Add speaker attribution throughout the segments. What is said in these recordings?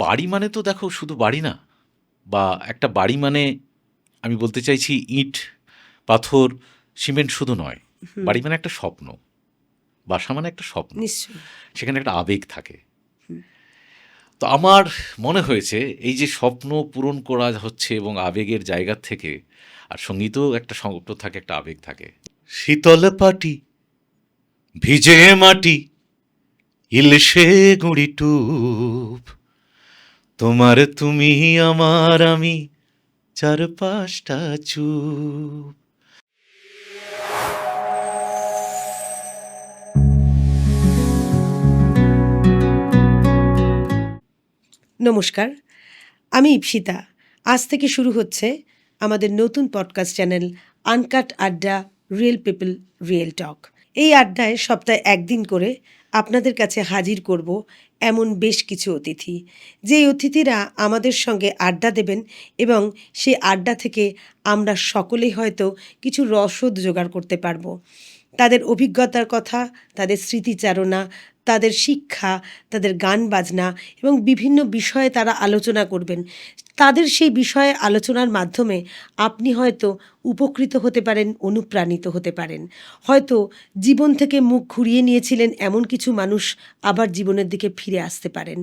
Speaker 1: বাড়ি মানে তো দেখো শুধু বাড়ি না, বা একটা বাড়ি মানে আমি বলতে চাইছি ইট, পাথর, সিমেন্ট শুধু নয়। বাড়ি মানে একটা স্বপ্ন, বাসা মানে একটা স্বপ্ন,
Speaker 2: নিশ্চয়ই।
Speaker 1: সেখানে একটা আবেগ থাকে। তো আমার মনে হয়েছে এই যে স্বপ্ন পূরণ করা হচ্ছে এবং আবেগের জায়গা থেকে, আর সঙ্গীতেও একটা স্বপ্ন থাকে, একটা আবেগ থাকে। শীতল পাটি, ভিজে মাটি, ইলশে গুঁড়ি টুপ, তোমার তুমি আমার আমি, চারপাশটা চুপ।
Speaker 2: নমস্কার, আমি ইপসিতা। আজ থেকে শুরু হচ্ছে আমাদের নতুন পডকাস্ট চ্যানেল আনকাট আড্ডা, রিয়েল পিপল, রিয়েল টক। এই আড্ডায় সপ্তাহে একদিন করে আপনাদের কাছে হাজির করব এমন বেশ কিছু অতিথি, যেই অতিথিরা আমাদের সঙ্গে আড্ডা দেবেন এবং সেই আড্ডা থেকে আমরা সকলেই হয়তো কিছু রসদ জোগাড় করতে পারবো। তাদের অভিজ্ঞতার কথা, তাদের স্মৃতিচারণা, তাদের শিক্ষা, তাদের গান বাজনা এবং বিভিন্ন বিষয়ে তারা আলোচনা করবেন। তাদের সেই বিষয়ে আলোচনার মাধ্যমে আপনি হয়তো উপকৃত হতে পারেন, অনুপ্রাণিত হতে পারেন। হয়তো জীবন থেকে মুখ ঘুরিয়ে নিয়েছিলেন এমন কিছু মানুষ আবার জীবনের দিকে ফিরে আসতে পারেন,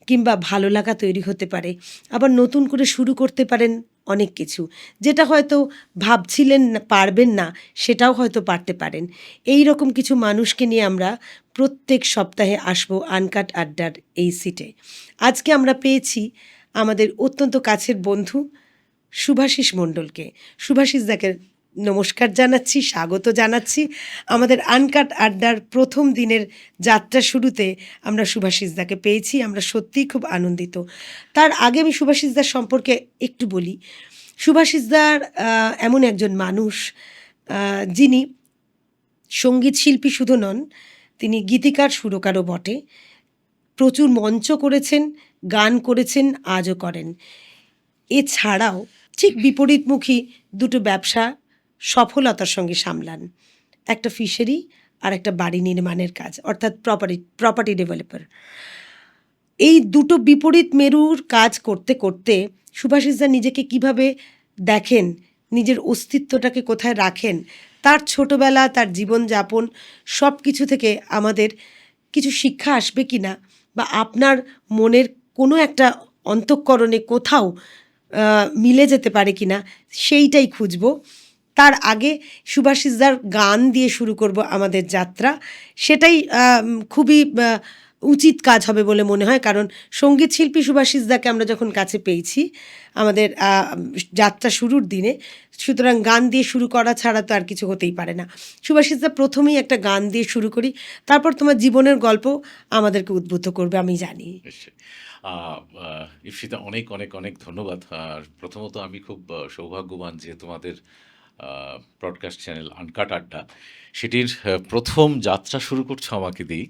Speaker 2: কিংবা ভালো লাগা তৈরি হতে পারে, আবার নতুন করে শুরু করতে পারেন অনেক কিছু, যেটা হয়তো ভাবছিলেন পারবেন না, সেটাও হয়তো পারতে পারেন। এই রকম কিছু মানুষকে নিয়ে আমরা প্রত্যেক সপ্তাহে আসবো আনকাট আড্ডার এই সিটে। আজকে আমরা পেয়েছি আমাদের অত্যন্ত কাছের বন্ধু শুভাশিস মণ্ডলকে। শুভাশিস দাকে নমস্কার জানাচ্ছি, স্বাগত জানাচ্ছি। আমাদের আনকাট আড্ডার প্রথম দিনের যাত্রা শুরুতে আমরা শুভাশিস দাকে পেয়েছি, আমরা সত্যিই খুব আনন্দিত। তার আগে আমি শুভাশিস দার সম্পর্কে একটু বলি। শুভাশিস দার এমন একজন মানুষ যিনি সঙ্গীত শিল্পী শুধু নন, তিনি গীতিকার, সুরকারও বটে। প্রচুর মঞ্চ করেছেন, গান করেছেন, আজও করেন। এছাড়াও ঠিক বিপরীতমুখী দুটো ব্যবসা সফলতার সঙ্গে সামলান, একটা ফিশারি আর একটা বাড়ি নির্মাণের কাজ, অর্থাৎ প্রপার্টি ডেভেলপার। এই দুটো বিপরীত মেরুর কাজ করতে করতে শুভাশিস দা নিজেকে কিভাবে দেখেন, নিজের অস্তিত্বটাকে কোথায় রাখেন, তার ছোটবেলা, তার জীবনযাপন, সব কিছু থেকে আমাদের কিছু শিক্ষা আসবে কি না, বা আপনার মনের কোনো একটা অন্তঃকরণে কোথাও মিলে যেতে পারে কি না, সেইটাই খুঁজব। তার আগে শুভাশিস দার গান দিয়ে শুরু করব আমাদের যাত্রা। সেটাই খুবই উচিত কাজ হবে বলে মনে হয়, কারণ সঙ্গীত শিল্পী শুভাশিস দাকে আমরা যখন কাছে পেয়েছি আমাদের যাত্রা শুরুর দিনে, সুতরাং গান দিয়ে শুরু করা ছাড়া তো আর কিছু হতেই পারে না। শুভাশিস দা, প্রথমেই একটা গান দিয়ে শুরু করি, তারপর তোমার জীবনের গল্প আমাদেরকে উদ্বুদ্ধ করবে, আমি জানি।
Speaker 1: নিশ্চয়ই। ইপসিতা, অনেক অনেক অনেক ধন্যবাদ। আর প্রথমত আমি খুব সৌভাগ্যবান যে তোমাদের ব্রডকাস্ট চ্যানেল আনকাট আড্ডা, সেটির প্রথম যাত্রা শুরু করছো আমাকে দিই।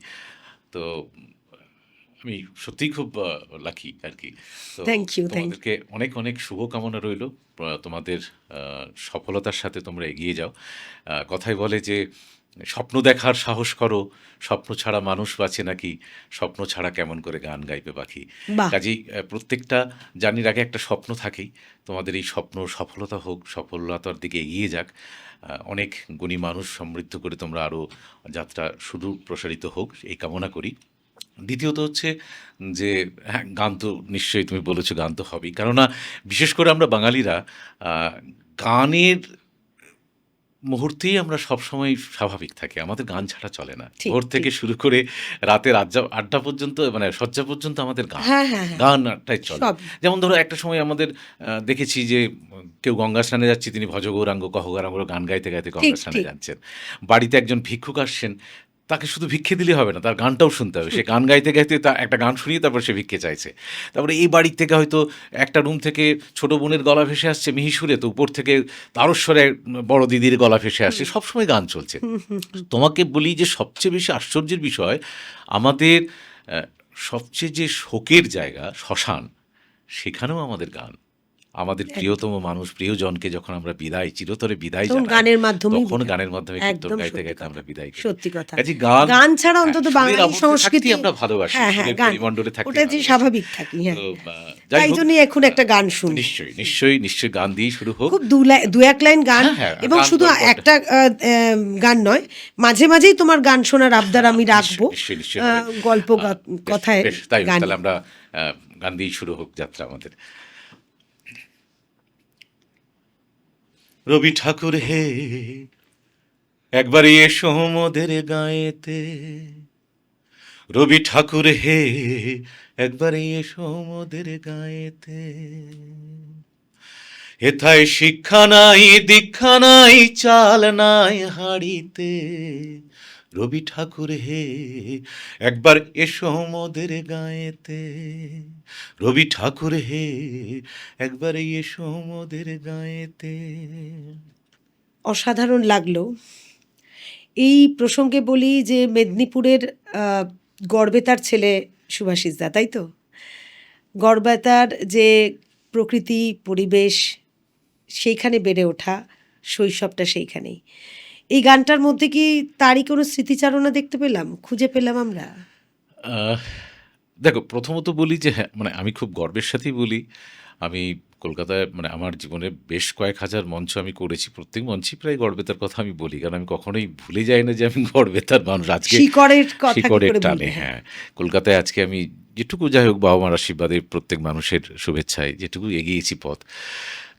Speaker 1: তো আমি সত্যিই খুব লাকি আর কি। তো
Speaker 2: থ্যাংক ইউ।
Speaker 1: তোমাদেরকে অনেক অনেক শুভকামনা রইল। তোমাদের সফলতার সাথে তোমরা এগিয়ে যাও। কথায় বলে যে স্বপ্ন দেখার সাহস করো, স্বপ্ন ছাড়া মানুষ বাঁচে নাকি, স্বপ্ন ছাড়া কেমন করে গান গাইবে পাখি।
Speaker 2: বাহ।
Speaker 1: কাজেই প্রত্যেকটা জার্নির আগে একটা স্বপ্ন থাকেই। তোমাদের এই স্বপ্ন সফলতা হোক, সফলতার দিকে এগিয়ে যাক। অনেক গুণী মানুষ সমৃদ্ধ করে তোমরা আরও যাত্রা শুধু প্রসারিত হোক, এই কামনা করি। দ্বিতীয়ত হচ্ছে যে হ্যাঁ, গান তো নিশ্চয়ই তুমি বলেছো, গান তো হবেই। কেননা বিশেষ করে আমরা বাঙালিরা গানের মুহূর্তেই আমরা সবসময় স্বাভাবিক থাকি, আমাদের গান ছাড়া চলে না।
Speaker 2: ঠিক,
Speaker 1: ভোর থেকে
Speaker 2: ঠিক।
Speaker 1: শুরু করে রাতের আড্ডা পর্যন্ত, মানে শয্যা পর্যন্ত আমাদের গান,
Speaker 2: হ্যাঁ, হ্যাঁ, হ্যাঁ,
Speaker 1: গানটাই চলে।
Speaker 2: সবই।
Speaker 1: যেমন ধরো একটা সময় আমাদের দেখেছি যে কেউ গঙ্গা স্নানে যাচ্ছে, তিনি ভজ গৌরাঙ্গ কহ গৌরাঙ্গ গান গাইতে গাইতে
Speaker 2: ঠিক,
Speaker 1: গঙ্গা স্নানে
Speaker 2: ঠিক।
Speaker 1: যাচ্ছেন। বাড়িতে একজন ভিক্ষুক আসছেন, তাকে শুধু ভিক্ষে দিলে হবে না, তার গানটাও শুনতে হবে। সে গান গাইতে গাইতে তা একটা গান শুনিয়ে তারপর সে ভিক্ষে চাইছে। তারপরে এই বাড়ির থেকে হয়তো একটা রুম থেকে ছোট বোনের গলা ভেসে আসছে মিহি সুরে, তো উপর থেকে তারস্বরে বড় দিদির গলা ভেসে আসছে, সবসময় গান চলছে। তোমাকে বলি যে সবচেয়ে বেশি আশ্চর্যের বিষয়, আমাদের সবচেয়ে যে শোকের জায়গা শ্মশান, সেখানেও আমাদের গান। আমাদের প্রিয়তম মানুষ, প্রিয়জনকে যখন আমরা চিরতরে বিদায়
Speaker 2: তখন
Speaker 1: জানাই,
Speaker 2: গানের মাধ্যমেই
Speaker 1: তখন
Speaker 2: বিদায়।
Speaker 1: গানের মাধ্যমে কীর্তন
Speaker 2: একদম
Speaker 1: গাইতে
Speaker 2: সত্যি
Speaker 1: গাইতে
Speaker 2: কথা।
Speaker 1: আমরা বিদায় করি।
Speaker 2: সত্যি কথা।
Speaker 1: কাজে
Speaker 2: গান ছাড়া
Speaker 1: হ্যাঁ,
Speaker 2: অন্তত
Speaker 1: সুরের
Speaker 2: বাঙালি
Speaker 1: আবদ্ধে
Speaker 2: সংস্কৃতি
Speaker 1: থাকতেই আমরা ভালোবাসি,
Speaker 2: হ্যাঁ হ্যাঁ
Speaker 1: সুরের
Speaker 2: গান
Speaker 1: পরিমণ্ডলে থাকতেই
Speaker 2: ওটা যে
Speaker 1: ভালোবাসি।
Speaker 2: স্বাভাবিক থাকি হ্যাঁ।
Speaker 1: তো যাই
Speaker 2: তাই
Speaker 1: হোক,
Speaker 2: জন্যই এখন একটা গান শুনি।
Speaker 1: নিশ্চয়ই গান দিয়েই শুরু হোক।
Speaker 2: খুব দু এক লাইন গান,
Speaker 1: হ্যাঁ, হ্যাঁ,
Speaker 2: এবং
Speaker 1: গান
Speaker 2: শুধু
Speaker 1: গল্প
Speaker 2: একটা গান নয়, মাঝে মাঝেই তোমার গান শোনার আবদার আমি রাখবো।
Speaker 1: নিশ্চয়ই
Speaker 2: গল্প কথায়
Speaker 1: তাই হোক,
Speaker 2: গান।
Speaker 1: তাহলে আমরা গান দিয়েই শুরু হোক যাত্রা আমাদের। রবি ঠাকুর হে, একবারই এসো মোদের গায়েতে, রবি ঠাকুর হে, একবারই এসো মোদের গায়েতে। হেথায় শিক্ষা নাই, দীক্ষা নাই, চাল নাই হাড়িতে, রবি ঠাকুর হে, একবার এসো মোদের গায়েতে, রবি ঠাকুর হে, একবার এসো মোদের গায়েতে।
Speaker 2: অসাধারণ লাগলো। এই প্রসঙ্গে বলি যে মেদিনীপুরের গড়বেতার ছেলে সুভাষিস দা, তাই তো? গড়বেতার যে প্রকৃতি পরিবেশ, সেইখানে বেড়ে ওঠা, শৈশবটা সেইখানেই। এই গানটার মধ্যে কি তারই কোনো স্মৃতিচারণা দেখতে পেলাম, খুঁজে পেলাম আমরা?
Speaker 1: দেখো, প্রথমত বলি যে হ্যাঁ, মানে আমি খুব গর্বের সাথেই বলি, আমি কলকাতায় মানে আমার জীবনে বেশ কয়েক হাজার মঞ্চ আমি করেছি, প্রত্যেক মঞ্চে প্রায় গড়বেতার কথা আমি বলি, কারণ আমি কখনোই ভুলে যাই না যে আমি গড়বেতার মানুষ। আজকে
Speaker 2: শিকড়ের কথা কি
Speaker 1: শিকড়ের
Speaker 2: করে
Speaker 1: টানে,
Speaker 2: ভুলবো?
Speaker 1: হ্যাঁ, কলকাতায় আজকে আমি যেটুকু, যাই হোক, বাবা মার আশীর্বাদে, প্রত্যেক মানুষের শুভেচ্ছায় যেটুকু এগিয়েছি পথ,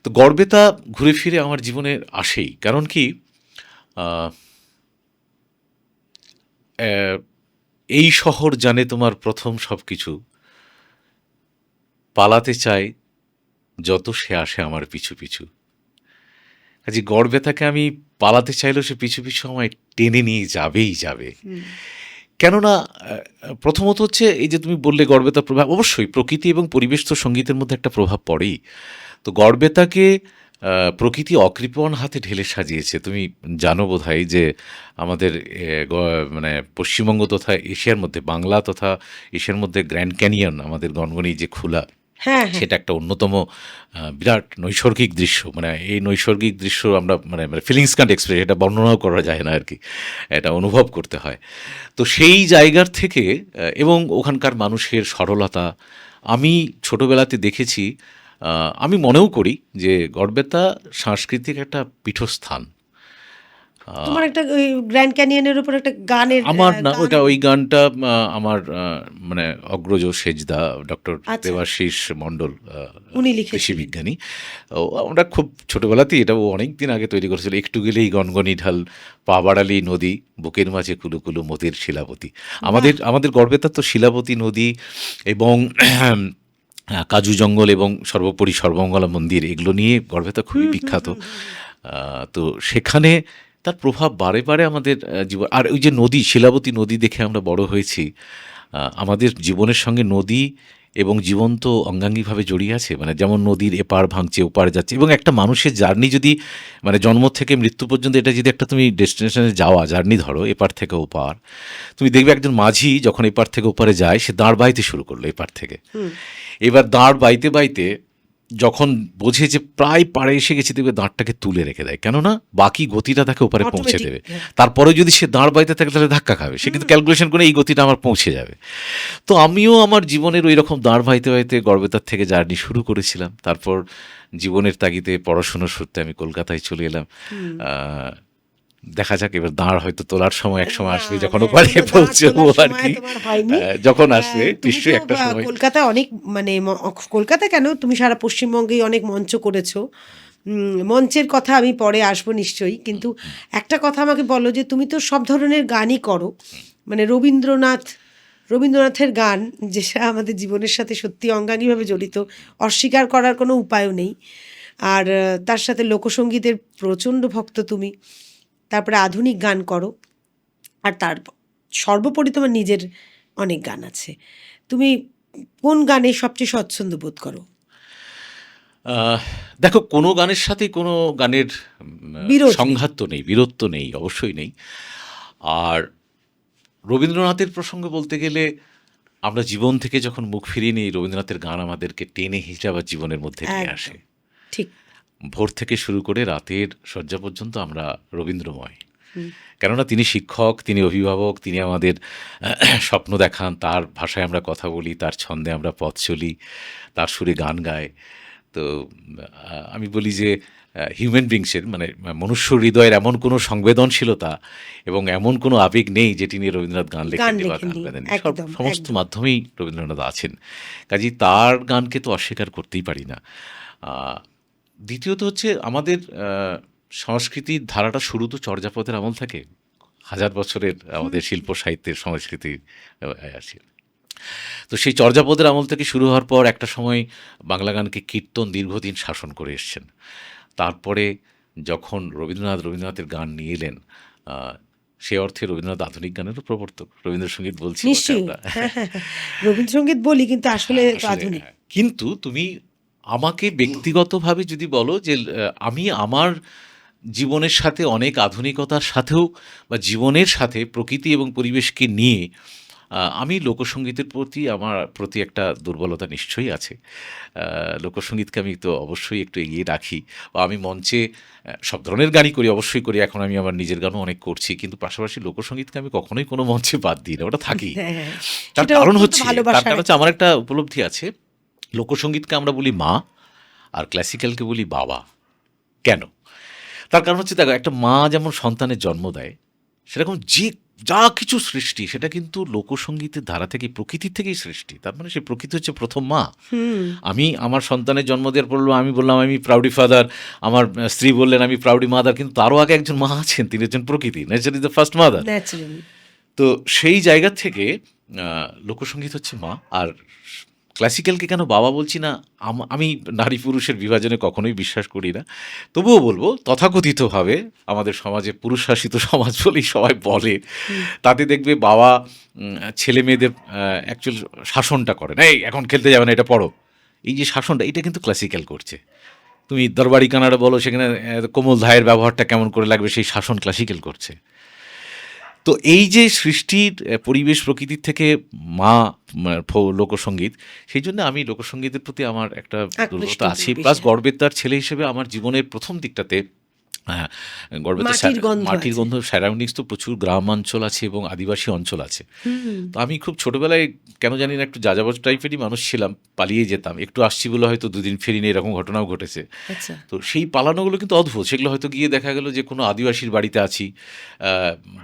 Speaker 1: তো গড়বেতা ঘুরে ফিরে আমার জীবনে আসেই। কারণ কি, আহ, আহ, এই শহর জানে তোমার প্রথম সব কিছু, পালাতে চাই যত সে আসে আমার পিছু পিছু। কাজে গড়বেতাকে আমি পালাতে চাইলেও সে পিছু পিছু আমায় টেনে নিয়ে যাবেই যাবে। কেননা প্রথমত হচ্ছে এই যে তুমি বললে গড়বেতার প্রভাব, অবশ্যই প্রকৃতি এবং পরিবেশ তো সঙ্গীতের মধ্যে একটা প্রভাব পড়েই। তো গড়বেতাকে প্রকৃতি অকৃপণ হাতে ঢেলে সাজিয়েছে। তুমি জানো বোধহয় যে আমাদের মানে পশ্চিমবঙ্গ তথা এশিয়ার মধ্যে, বাংলা তথা এশিয়ার মধ্যে গ্র্যান্ড ক্যানিয়ন, আমাদের গনগনি যে খোলা,
Speaker 2: হ্যাঁ,
Speaker 1: সেটা একটা অন্যতম বিরাট নৈসর্গিক দৃশ্য। মানে এই নৈসর্গিক দৃশ্য আমরা মানে ফিলিংস কান্ট এক্সপ্রেস, এটা বর্ণনাও করা যায় না আর কি, এটা অনুভব করতে হয়। তো সেই জায়গার থেকে এবং ওখানকার মানুষের সরলতা আমি ছোটবেলাতে দেখেছি। আমি মনেও করি যে গড়বেতা সাংস্কৃতিক একটা পীঠস্থান।
Speaker 2: তোমার একটা ওই গ্র্যান্ড ক্যানিয়নের উপর একটা গানের
Speaker 1: আমার না,
Speaker 2: গান।
Speaker 1: ওটা ওই গানটা আমার মানে অগ্রজ সেজদা ডক্টর
Speaker 2: আচ্ছা।
Speaker 1: দেবাশিস মণ্ডল,
Speaker 2: উনি লিখেছিলেন।
Speaker 1: কৃষি বিজ্ঞানী। আমরা খুব ছোটবেলাতেই, এটা ও অনেক দিন আগে তৈরি করেছিল। একটু গেলেই গনগনি ঢাল, পা বাড়ালি নদী, বুকের মাঝে কুলু কুলু মতির শিলাবতী। আমাদের গড়বেতা তো শিলাবতী নদী এবং কাজু জঙ্গল এবং সর্বোপরি সর্বমঙ্গলা মন্দির, এগুলো নিয়ে গড়বেতা খুবই বিখ্যাত। তো সেখানে তার প্রভাব বারে বারে আমাদের জীবন। আর ওই যে নদী, শিলাবতী নদী দেখে আমরা বড় হয়েছি। আমাদের জীবনের সঙ্গে নদী এবং জীবন তো অঙ্গাঙ্গিভাবে জড়িয়ে আছে। মানে যেমন নদীর এপার ভাঙছে ওপার যাচ্ছে, এবং একটা মানুষের জার্নি যদি মানে জন্ম থেকে মৃত্যু পর্যন্ত, এটা যদি একটা তুমি ডেস্টিনেশনে যাওয়া জার্নি ধরো, এপার থেকে ওপার, তুমি দেখবে একজন মাঝি যখন এপার থেকে ওপারে যায়, সে দাঁড় বাইতে শুরু করলো এপার থেকে। এবার দাঁড় বাইতে বাইতে যখন বোঝে যে প্রায় পাড়ে এসে গেছে, দেখবে দাঁড়টাকে তুলে রেখে দেয়, কেননা বাকি গতিটা তাকে ওপারে পৌঁছে
Speaker 2: Automatic,
Speaker 1: দেবে।
Speaker 2: হ্যাঁ।
Speaker 1: তারপরে যদি সে দাঁড় বাইতে থাকে তাহলে ধাক্কা খাবে, সে কিন্তু ক্যালকুলেশন করে এই গতিটা আমার পৌঁছে যাবে। তো আমিও আমার জীবনের ওই রকম দাঁড় বাইতে বাইতে গড়বেতার থেকে জার্নি শুরু করেছিলাম। তারপর জীবনের তাগিদে, পড়াশোনার সূত্রে আমি কলকাতায় চলে এলাম। দেখা যাক, এবার দাঁড় হয়তো তোলার সময় এক সময় আসবে, যখন ওপারে পৌঁছবো আর কি। যখন আসবে নিশ্চয়ই একটা সময়।
Speaker 2: কলকাতা অনেক মানে কলকাতা কেন, তুমি সারা পশ্চিমবঙ্গেই অনেক মঞ্চ করেছো। মঞ্চের কথা আমি পরে আসবো নিশ্চয়ই, কিন্তু একটা কথা আমাকে বলো যে তুমি তো সব ধরনের গানই করো, মানে রবীন্দ্রনাথের গান, যেটা আমাদের জীবনের সাথে সত্যি অঙ্গাঙ্গিভাবে জড়িত, অস্বীকার করার কোনো উপায়ও নেই। আর তার সাথে লোকসঙ্গীতের প্রচণ্ড ভক্ত তুমি, তারপরে আধুনিক গান করো, আর তার সর্বোপরি তোমার নিজের অনেক গান আছে। তুমি কোন গানে সবচেয়ে স্বচ্ছন্দ বোধ করো?
Speaker 1: দেখো, কোনো গানের সাথে কোনো গানের
Speaker 2: বিরোধ নেই।
Speaker 1: সংঘাত তো নেই, বীরত্ব নেই, অবশ্যই নেই। আর রবীন্দ্রনাথের প্রসঙ্গে বলতে গেলে, আমরা জীবন থেকে যখন মুখ ফিরিয়ে নিই, রবীন্দ্রনাথের গান আমাদেরকে টেনে হিচড়ে আবার জীবনের মধ্যে নিয়ে
Speaker 2: একদম।
Speaker 1: আসে।
Speaker 2: ঠিক।
Speaker 1: ভোর থেকে শুরু করে রাতের শয্যা পর্যন্ত আমরা রবীন্দ্রময়।
Speaker 2: হুম।
Speaker 1: কেননা তিনি শিক্ষক, তিনি অভিভাবক, তিনি আমাদের স্বপ্ন দেখান, তার ভাষায় আমরা কথা বলি, তার ছন্দে আমরা পথ চলি, তার সুরে গান গাই। তো আমি বলি যে হিউম্যান বিংসের মানে মনুষ্য হৃদয়ের এমন কোনো সংবেদনশীলতা এবং এমন কোনো আবেগ নেই যেটি নিয়ে রবীন্দ্রনাথ গান
Speaker 2: গান
Speaker 1: লেখেননি বা গান
Speaker 2: লেখেননি।
Speaker 1: গাইতেননি।
Speaker 2: একদম,
Speaker 1: সমস্ত
Speaker 2: একদম।
Speaker 1: মাধ্যমেই রবীন্দ্রনাথ আছেন। কাজেই তার গানকে তো অস্বীকার করতেই পারি না। আ দ্বিতীয়ত হচ্ছে আমাদের সংস্কৃতির ধারাটা শুরু তো চর্যাপদের আমল থেকে। হাজার বছরের আমাদের শিল্প সাহিত্যের সংস্কৃতি আছে। তো সেই চর্যাপদের আমল থেকে শুরু হওয়ার পর একটা সময় বাংলা গানকে কীর্তন দীর্ঘদিন শাসন করে এসছেন। তারপরে যখন রবীন্দ্রনাথের গান নিয়ে এলেন, সে অর্থে রবীন্দ্রনাথ আধুনিক গানেরও প্রবর্তক। রবীন্দ্রসঙ্গীত বলছি বটে
Speaker 2: নিশ্চয়ই।
Speaker 1: আমরা।
Speaker 2: হ্যাঁ, হ্যাঁ, হ্যাঁ। রবীন্দ্রসঙ্গীত বলি কিন্তু আসলে তো
Speaker 1: আসলে
Speaker 2: আধুনিক।
Speaker 1: কিন্তু তুমি আমাকে ব্যক্তিগতভাবে যদি বলো যে আমি আমার জীবনের সাথে অনেক আধুনিকতার সাথেও বা জীবনের সাথে প্রকৃতি এবং পরিবেশকে নিয়ে আমি লোকসঙ্গীতের প্রতি আমার প্রতি একটা দুর্বলতা নিশ্চয়ই আছে। লোকসঙ্গীতকে আমি তো অবশ্যই একটু এগিয়ে রাখি বা আমি মঞ্চে সব ধরনের গানই করি, অবশ্যই করি। এখন আমি আমার নিজের গানও অনেক করছি, কিন্তু পাশাপাশি লোকসঙ্গীতকে আমি কখনোই কোনো মঞ্চে বাদ দিই না, ওটা থাকি।
Speaker 2: হ্যাঁ, হ্যাঁ।
Speaker 1: তার
Speaker 2: সেটা
Speaker 1: কারণ
Speaker 2: অত্যন্ত
Speaker 1: হচ্ছে
Speaker 2: ভালোবাসার একটা
Speaker 1: আমার একটা উপলব্ধি আছে, লোকসঙ্গীতকে আমরা বলি মা আর ক্লাসিক্যালকে বলি বাবা। কেন? তার কারণ হচ্ছে দেখো, একটা মা যেমন সন্তানের জন্ম দেয়, সেরকম যা কিছু সৃষ্টি সেটা কিন্তু লোকসঙ্গীতের ধারা থেকে, প্রকৃতির থেকেই সৃষ্টি। তার মানে সে প্রকৃতি হচ্ছে প্রথম মা।
Speaker 2: হুম।
Speaker 1: আমি আমার সন্তানের জন্ম দেওয়ার পর আমি বললাম আমি প্রাউডি ফাদার, আমার স্ত্রী বললেন আমি প্রাউডি মাদার, কিন্তু তারও আগে একজন মা আছেন, তিনি হচ্ছেন প্রকৃতি, nature is the first mother.
Speaker 2: Naturally.
Speaker 1: তো সেই জায়গা থেকে লোকসঙ্গীত হচ্ছে মা। আর ক্লাসিক্যালকে কেন বাবা বলছি না, আমি নারী পুরুষের বিভাজনে কখনোই বিশ্বাস করি না। তবুও বলবো তথাকথিতভাবে আমাদের সমাজে পুরুষ শাসিত সমাজ বলেই সবাই বলে, তাতে দেখবে বাবা ছেলে মেয়েদের অ্যাকচুয়াল শাসনটা করে না, এই এখন খেলতে যাবে না, এটা পড়ো। এই যে শাসনটা, এটা কিন্তু ক্লাসিক্যাল করছে। তুমি দরবারি কানাডা বলো, সেখানে কোমল ধায়ের ব্যবহারটা কেমন করে লাগবে, সেই শাসন ক্লাসিক্যাল করছে। তো এই যে সৃষ্টির পরিবেশ প্রকৃতির থেকে মা লোকসঙ্গীত, সেই জন্য আমি লোকসঙ্গীতের প্রতি আমার একটা দুর্বলতা আছে। প্লাস গর্বের তার ছেলে হিসেবে আমার জীবনের প্রথম দিকটাতে মাটির গন্ধ, সারাউন্ডিংস তো প্রচুর গ্রামাঞ্চল আছে এবং আদিবাসী অঞ্চল আছে। তো আমি খুব ছোটবেলায় কেন জানি না একটু যাযাবর টাইপেরই মানুষ ছিলাম, পালিয়ে যেতাম। একটু আসছি বলে হয়তো দুদিন ফেরিনি, এরকম ঘটনাও ঘটেছে। তো সেই পালানোগুলো কিন্তু অদ্ভুত। সেগুলো হয়তো গিয়ে দেখা গেল যে কোনো আদিবাসীর বাড়িতে আছি,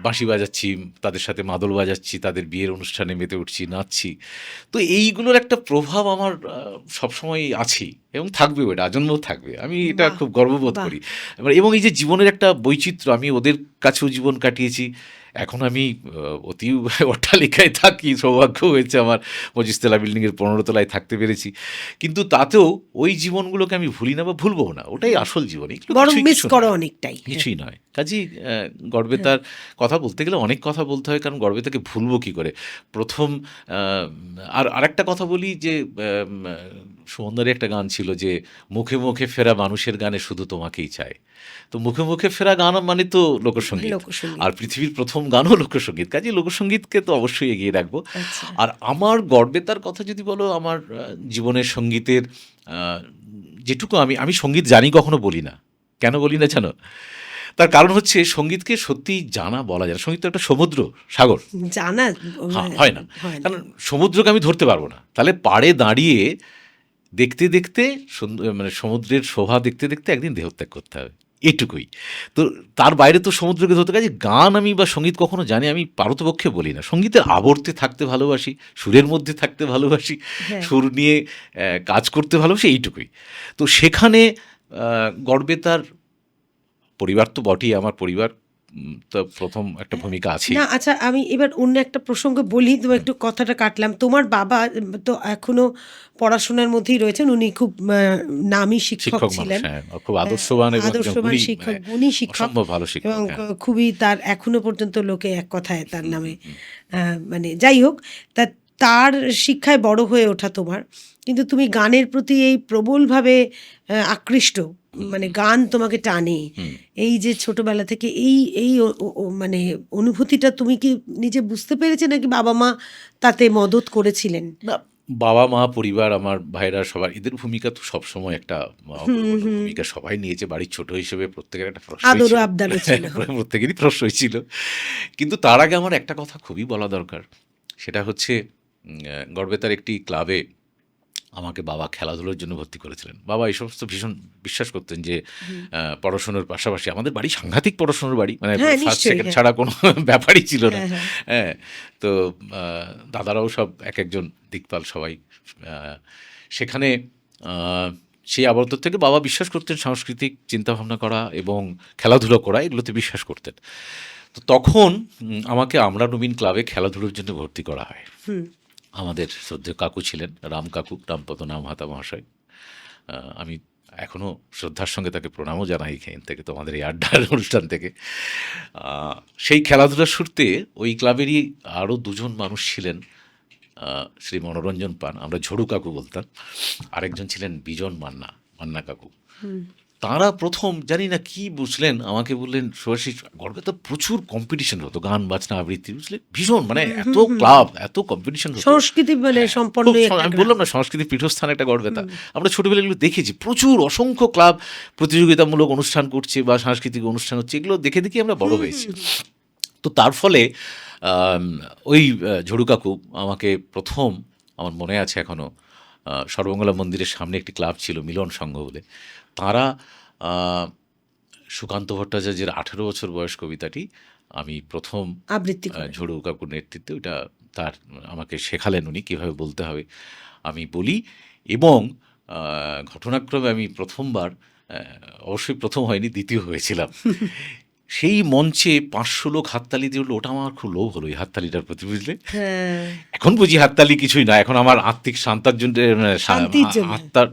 Speaker 1: বাঁশি বাজাচ্ছি, তাদের সাথে মাদল বাজাচ্ছি, তাদের বিয়ের অনুষ্ঠানে মেতে উঠছি, নাচছি। তো এইগুলোর একটা প্রভাব আমার সবসময় আছেই এবং থাকবেও, এটা আজন্মও থাকবে। আমি এটা খুব গর্ববোধ করি। এবং এই যে জীবনের একটা বৈচিত্র্য, আমি ওদের কাছেও জীবন কাটিয়েছি। এখন আমি অতি অট্টালিকায় থাকি, সৌভাগ্য হয়েছে আমার 25 তলা বিল্ডিংয়ের 15 তলায় থাকতে পেরেছি। কিন্তু তাতেও ওই জীবনগুলোকে আমি ভুলি না বা ভুলবও না, ওটাই আসল জীবন। কিছুই নয়। কাজেই গর্বে তার কথা বলতে গেলে অনেক কথা বলতে হয়, কারণ গর্বে তাকে ভুলবো কী করে। প্রথম আরেকটা কথা বলি যে সুমনদারই একটা গান ছিল যে মুখে মুখে ফেরা মানুষের গানে শুধু তোমাকেই চায়। তো মুখে মুখে ফেরা গান মানে তো লোকসঙ্গীত, আর পৃথিবীর প্রথম গানও লোকসঙ্গীত। কাজে লোকসঙ্গীতকে তো অবশ্যই এগিয়ে রাখবো। আর আমার গর্বে তার কথা যদি বলো, আমার জীবনের সঙ্গীতের যেটুকু আমি সঙ্গীত জানি কখনো বলি না। কেন বলি না জানো? তার কারণ হচ্ছে সঙ্গীতকে সত্যি জানা বলা যায় না। সঙ্গীত তো একটা সমুদ্র, সাগর, জানা হয় না। কারণ সমুদ্রকে আমি ধরতে পারবো না। তাহলে পাড়ে দাঁড়িয়ে দেখতে দেখতে মানে সমুদ্রের শোভা দেখতে দেখতে একদিন দেহত্যাগ করতে হবে, এটুকুই। তো তার বাইরে তো সমুদ্রকে ধরতে, কাজে গান আমি বা সঙ্গীত কখনো জানি আমি পারতপক্ষে বলি না। সঙ্গীতের আবর্তে থাকতে ভালোবাসি, সুরের মধ্যে থাকতে ভালোবাসি, সুর নিয়ে কাজ করতে ভালোবাসি, এইটুকুই। তো সেখানে গর্বে তার পরিবার তো বটেই, আমার পরিবার তো প্রথম একটা ভূমিকা আছে
Speaker 2: না। আচ্ছা, আমি এবার অন্য একটা প্রসঙ্গ বলি, তোমার একটু কথাটা কাটলাম। তোমার বাবা তো এখনো পড়াশোনার মধ্যেই রয়েছেন, উনি খুব নামী শিক্ষক ছিলেন,
Speaker 1: খুব আদর্শবান
Speaker 2: শিক্ষক, গুণী শিক্ষক, এবং খুবই তার এখনো পর্যন্ত লোকে এক কথায় তার নামে, মানে যাই হোক, তার শিক্ষায় বড় হয়ে ওঠা তোমার। কিন্তু তুমি গানের প্রতি এই প্রবলভাবে আকৃষ্ট, মানে গান তোমাকে টানে, এই যে ছোটবেলা থেকে এই মানে অনুভূতিটা তুমি কি নিজে বুঝতে পেরেছে, নাকি বাবা মা তাতে মদত করেছিলেন?
Speaker 1: না, বাবা মা পরিবার আমার ভাইরা সবার এদের ভূমিকা তো সবসময় একটা অগ্রগণ্য ভূমিকা সবাই নিয়েছে। বাড়ির ছোট হিসেবে প্রত্যেকের একটা প্রশ্রয়
Speaker 2: আদরও
Speaker 1: ছিল।
Speaker 2: আবদারও ছিল।
Speaker 1: প্রত্যেকেরই প্রশ্রয় ছিল। কিন্তু তার আগে আমার একটা কথা খুবই বলা দরকার। সেটা হচ্ছে গড়বেতার একটি ক্লাবে আমাকে বাবা খেলাধুলার জন্য ভর্তি করেছিলেন। বাবা এই সমস্ত ভীষণ বিশ্বাস করতেন যে পড়াশোনার পাশাপাশি আমাদের বাড়ি সাংঘাতিক পড়াশোনার বাড়ি, মানে
Speaker 2: হ্যাঁ,
Speaker 1: ফার্স্ট
Speaker 2: নিশ্চয়ই,
Speaker 1: সেকেন্ড
Speaker 2: হ্যাঁ।
Speaker 1: ছাড়া কোনো ব্যাপারই ছিল না।
Speaker 2: হ্যাঁ, হ্যাঁ।
Speaker 1: হ্যাঁ, তো দাদারাও সব এক একজন দিকপাল সবাই। আহ, সেখানে সেই আবর্তন থেকে বাবা বিশ্বাস করতেন সাংস্কৃতিক চিন্তাভাবনা করা এবং খেলাধুলো করা, এগুলোতে বিশ্বাস করতেন। তো তখন আমাকে আমরা নবীন ক্লাবে খেলাধুলোর জন্য ভর্তি করা হয়।
Speaker 2: হুম।
Speaker 1: আমাদের শ্রদ্ধেয় কাকু ছিলেন রাম কাকু, রামপদ নামহাতা মহাশয়। আমি এখনও শ্রদ্ধার সঙ্গে তাকে প্রণামও জানাই এখান থেকে, তোমাদের এই আড্ডার অনুষ্ঠান থেকে। সেই খেলাধুলার শুরুতে ওই ক্লাবেরই আরও দুজন মানুষ ছিলেন, শ্রী মনোরঞ্জন পান, আমরা ঝড়ু কাকু বলতাম, আরেকজন ছিলেন বিজন মান্না, মান্না কাকু। তাঁরা প্রথম জানি না কি বুঝলেন, আমাকে বললেন সুভাষিস গর্বে তো প্রচুর কম্পিটিশন হতো, গান বাজনা আবৃত্তি, বুঝলে ভীষণ মানে এত ক্লাব এত কম্পিটিশন হতো।
Speaker 2: সংস্কৃতি মানে সম্পন্ন
Speaker 1: খুব আমি বললাম না সংস্কৃতির পীঠস্থান একটা গর্বেতা। আমরা ছোটবেলায় এগুলো দেখেছি, প্রচুর অসংখ্য ক্লাব প্রতিযোগিতামূলক অনুষ্ঠান করছে বা সাংস্কৃতিক অনুষ্ঠান হচ্ছে, এগুলো দেখে দেখে আমরা বড় হয়েছি। তো তার ফলে ওই ঝড়ু কাকু আমাকে প্রথম, আমার মনে আছে এখনও, সর্বমঙ্গলা মন্দিরের সামনে একটি ক্লাব ছিল মিলন সংঘ বলে, তাঁরা সুকান্ত ভট্টাচার্যের 18 বছর বয়স কবিতাটি আমি প্রথম
Speaker 2: আবৃত্তি করেন।
Speaker 1: ঝড়ু কাকুর নেতৃত্বে ওটা তার আমাকে শেখালেন উনি কীভাবে বলতে হবে, আমি বলি। এবং ঘটনাক্রমে আমি প্রথমবার, অবশ্যই প্রথম হয়নি, দ্বিতীয় হয়েছিলাম। সেই মঞ্চে 500 লোক হাততালি দিয়ে উঠলো, ওটা আমার খুব লোভ হলো এই হাততালিটার প্রতি, বুঝলে।
Speaker 2: হ্যাঁ,
Speaker 1: এখন বুঝি হাততালি কিছুই না, এখন আমার আত্মিক শান্তার জন্য,
Speaker 2: শান্তির জন্য।
Speaker 1: আত্মার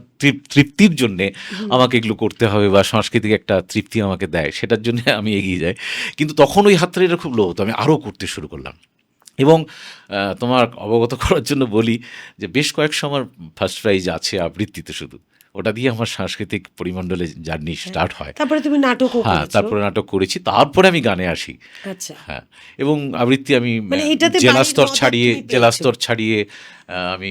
Speaker 1: তৃপ্তির জন্যে আমাকে এগুলো করতে হবে বা সাংস্কৃতিক একটা তৃপ্তি আমাকে দেয়, সেটার জন্য আমি এগিয়ে যাই। কিন্তু তখন ওই হাততালিটা খুব লোভ হতো, আমি আরও করতে শুরু করলাম। এবং তোমার অবগত করার জন্য বলি যে বেশ কয়েক সময় ফার্স্ট প্রাইজ আছে আবৃত্তিতে, শুধু ওটা দিয়ে আমার সাংস্কৃতিক পরিমণ্ডলে জার্নি স্টার্ট হয়।
Speaker 2: তারপরে তুমি নাটকও
Speaker 1: হ্যাঁ,
Speaker 2: করেছো।
Speaker 1: তারপরে নাটক করেছি, তারপরে আমি গানে আসি।
Speaker 2: আচ্ছা।
Speaker 1: হ্যাঁ, এবং আবৃত্তি আমি
Speaker 2: মানে এটাতে
Speaker 1: জেলা
Speaker 2: বাড়ির
Speaker 1: স্তর
Speaker 2: মদত
Speaker 1: ছাড়িয়ে
Speaker 2: তুমি পেয়েছো।
Speaker 1: জেলা স্তর ছাড়িয়ে আমি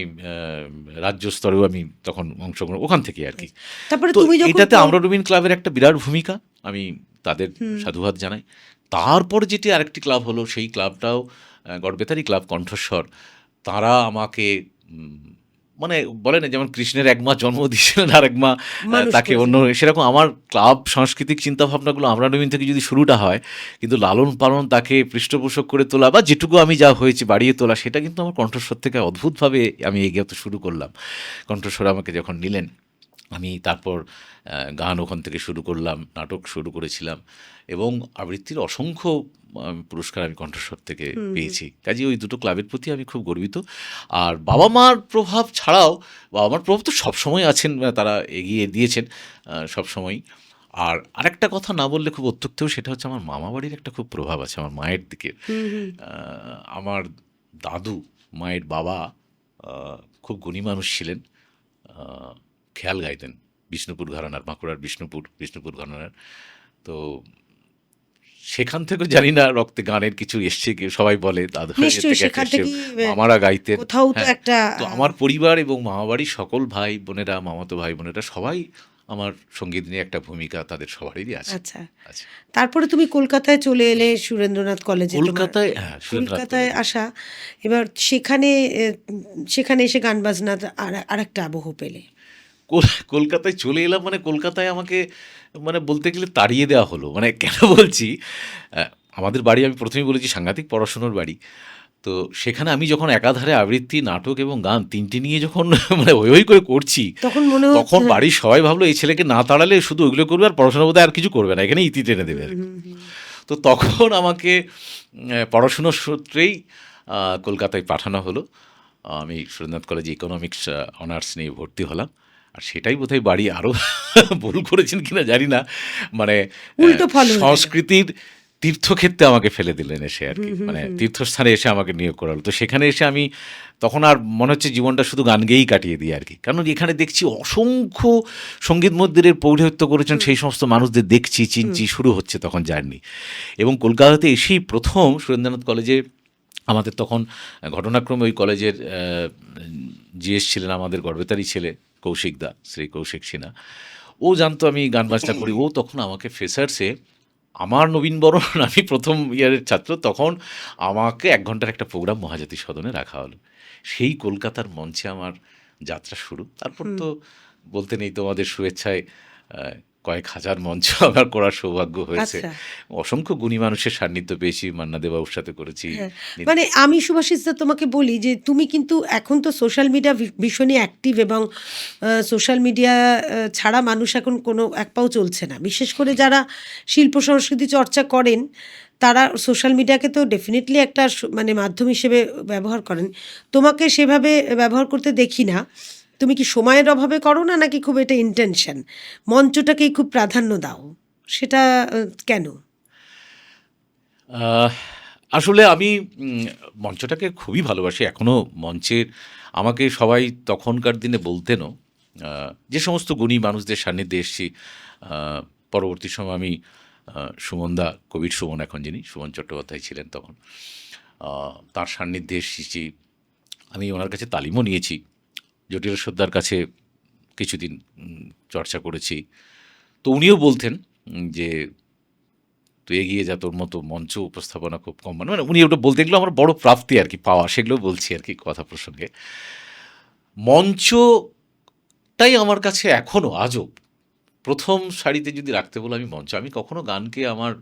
Speaker 1: রাজ্য স্তরেও আমি তখন অংশগ্রহণ ওখান থেকে আর কি।
Speaker 2: তারপরে
Speaker 1: তো
Speaker 2: তুমি যখন
Speaker 1: এটাতে আমরা রবিন ক্লাবের একটা বিরাট ভূমিকা, আমি তাদের সাধুবাদ জানাই। তারপর যেটি আরেকটি ক্লাব হলো, সেই ক্লাবটাও গড়বেতারি ক্লাব কণ্ঠস্বর। তারা আমাকে মানে বলে না যেমন কৃষ্ণের এক মা জন্ম দিয়েছিলেন আর এক মা
Speaker 2: মানুষ
Speaker 1: তাকে
Speaker 2: করেছে।
Speaker 1: অন্য, সেরকম আমার ক্লাব সাংস্কৃতিক চিন্তাভাবনাগুলো আমরা নবীন থেকে যদি শুরুটা হয়, কিন্তু লালন পালন তাকে পৃষ্ঠপোষক করে তোলা বা যেটুকু আমি যা হয়েছে বাড়িয়ে তোলা, সেটা কিন্তু আমার কণ্ঠস্বর থেকে অদ্ভুতভাবে আমি এগিয়ে তো শুরু করলাম। কণ্ঠস্বর আমাকে যখন নিলেন, আমি তারপর গান ওখান থেকে শুরু করলাম, নাটক শুরু করেছিলাম এবং আবৃত্তির অসংখ্য পুরস্কার আমি কণ্ঠস্বর থেকে পেয়েছি। কাজে ওই দুটো ক্লাবের প্রতি আমি খুব গর্বিত। আর বাবা মার প্রভাব ছাড়াও, বাবা মার প্রভাব তো সবসময় আছেন, তারা এগিয়ে দিয়েছেন সবসময়ই। আর আরেকটা কথা না বললে খুব অত্যুক্ত, সেটা হচ্ছে আমার মামা বাড়ির একটা খুব প্রভাব আছে আমার মায়ের দিকে। আমার দাদু, মায়ের বাবা, খুব গুণী মানুষ ছিলেন, খেয়াল গাইতেন, বিষ্ণুপুর ঘরানার, বাঁকুড়ার বিষ্ণুপুর ঘরানার। তো সেখান থেকে জানি না রক্তে গানের কিছু এসছে, কি সবাই বলে দাদু
Speaker 2: নিশ্চয়ই সেখান থেকেই
Speaker 1: মামারা গাইতেন।
Speaker 2: কোথাও তো
Speaker 1: হ্যাঁ,
Speaker 2: একটা
Speaker 1: তো আমার পরিবার এবং মামাবাড়ির সকল ভাই বোনেরা, মামাতো ভাই বোনেরা সবাই আমার সঙ্গীত নিয়ে একটা ভূমিকা তাদের সবারই আছে।
Speaker 2: আচ্ছা।
Speaker 1: আচ্ছা,
Speaker 2: তারপরে তুমি কলকাতায় চলে এলে সুরেন্দ্রনাথ কলেজে।
Speaker 1: কলকাতায়, হ্যাঁ, সুরেন্দ্রনাথ
Speaker 2: কলকাতায়
Speaker 1: কলেজে।
Speaker 2: আসা, এবার সেখানে এসে গান বাজনা আরেকটা আবহ পেলে।
Speaker 1: কলকাতায় চলে এলাম, মানে কলকাতায় আমাকে মানে বলতে গেলে তাড়িয়ে দেওয়া হলো। মানে কেন বলছি, আমাদের বাড়ি আমি প্রথমেই বলেছি সাংঘাতিক পড়াশুনোর বাড়ি। তো সেখানে আমি যখন একাধারে আবৃত্তি, নাটক এবং গান তিনটে নিয়ে যখন মানে হই হই করে করছি,
Speaker 2: তখন মনে
Speaker 1: তখন
Speaker 2: হচ্ছে
Speaker 1: বাড়ির সবাই ভাবলো এই ছেলেকে না তাড়ালে শুধু ওইগুলো করবে আর পড়াশোনা বোধহয় আর কিছু করবে না, এখানে ইতি টেনে দেবে আর কি। তো তখন আমাকে পড়াশুনোর সূত্রেই কলকাতায় পাঠানো হলো। আমি সুরেন্দ্রনাথ কলেজে ইকোনমিক্স অনার্স নিয়ে ভর্তি হলাম। আর সেটাই বোধহয় বাড়ি আরও ভুল করেছেন কিনা জানি না, মানে
Speaker 2: উল্টো ফল হয়ে গেল।
Speaker 1: সংস্কৃতির তীর্থক্ষেত্রে আমাকে ফেলে দিলেন এসে আর কি, মানে তীর্থস্থানে এসে আমাকে নিয়োগ করা হলো। তো সেখানে এসে আমি তখন আর মনে হচ্ছে জীবনটা শুধু গান গেয়েই কাটিয়ে দিই আর কি, কারণ এখানে দেখছি অসংখ্য সঙ্গীত মন্দিরের পৌরোহিত্য করেছেন সেই সমস্ত মানুষদের দেখছি, চিনছি, শুরু হচ্ছে তখন জার্নি। এবং কলকাতাতে এসেই প্রথম সুরেন্দ্রনাথ কলেজে আমাদের তখন ঘটনাক্রমে ওই কলেজের জিএস ছিলেন আমাদের গর্বেতারই ছেলে, কৌশিক দা, শ্রী কৌশিক সিনহা। ও জানতো আমি গান বাজনা করি। ও তখন আমাকে ফ্রেশার্সে, আমার নবীনবরণ আমি প্রথম ইয়ারের ছাত্র, তখন আমাকে ১ ঘন্টার একটা প্রোগ্রাম মহাজাতি সদনে রাখা হলো। সেই কলকাতার মঞ্চে আমার যাত্রা শুরু। তারপর তো বলতে নেই, তোমাদের শুভেচ্ছায় কয়েক হাজার মঞ্চ আমার করার সৌভাগ্য হয়েছে।
Speaker 2: আচ্ছা।
Speaker 1: অসংখ্য গুণী মানুষের সান্নিধ্য পেয়েছি, মান্না দেবাবুর সাথে করেছি।
Speaker 2: হ্যাঁ, মানে আমি সুভাষিসদা তোমাকে বলি যে তুমি কিন্তু এখন তো সোশ্যাল মিডিয়া ভীষণই অ্যাক্টিভ, এবং সোশ্যাল মিডিয়া ছাড়া মানুষ এখন কোনো এক পাও চলছে না। বিশেষ করে যারা শিল্প সংস্কৃতি চর্চা করেন তারা সোশ্যাল মিডিয়াকে তো ডেফিনেটলি একটা মানে মাধ্যম হিসেবে ব্যবহার করেন। তোমাকে সেভাবে ব্যবহার করতে দেখি না। তুমি কি সময়ের অভাবে করো না, নাকি খুব এটা ইন্টেনশন, মঞ্চটাকেই খুব প্রাধান্য দাও, সেটা কেন?
Speaker 1: আসলে আমি মঞ্চটাকে খুবই ভালোবাসি। এখনও মঞ্চের, আমাকে সবাই তখনকার দিনে বলতেনও, যে সমস্ত গুণী মানুষদের সান্নিধ্যে এসেছি। পরবর্তী সময় আমি সুমনদা, কবির সুমন এখন, যিনি সুমন চট্টোপাধ্যায় ছিলেন তখন, তার সান্নিধ্যে এসেছি। আমি ওনার কাছে তালিমও নিয়েছি। জটিল সর্দার কাছে কিছুদিন চর্চা করেছি। তো উনিও বলতেন যে তুই এগিয়ে যা, তোর মতো মঞ্চ উপস্থাপনা খুব কম, মানে উনি ওটা বলতে গেলে আমার বড় প্রাপ্তি আর কি, পাওয়া, সেগুলো বলছি আর কি কথা প্রসঙ্গে। মঞ্চটাই আমার কাছে এখনও আজও প্রথম সারিতে যদি রাখতে বলো, আমি মঞ্চ, আমি কখনো গানকে আমার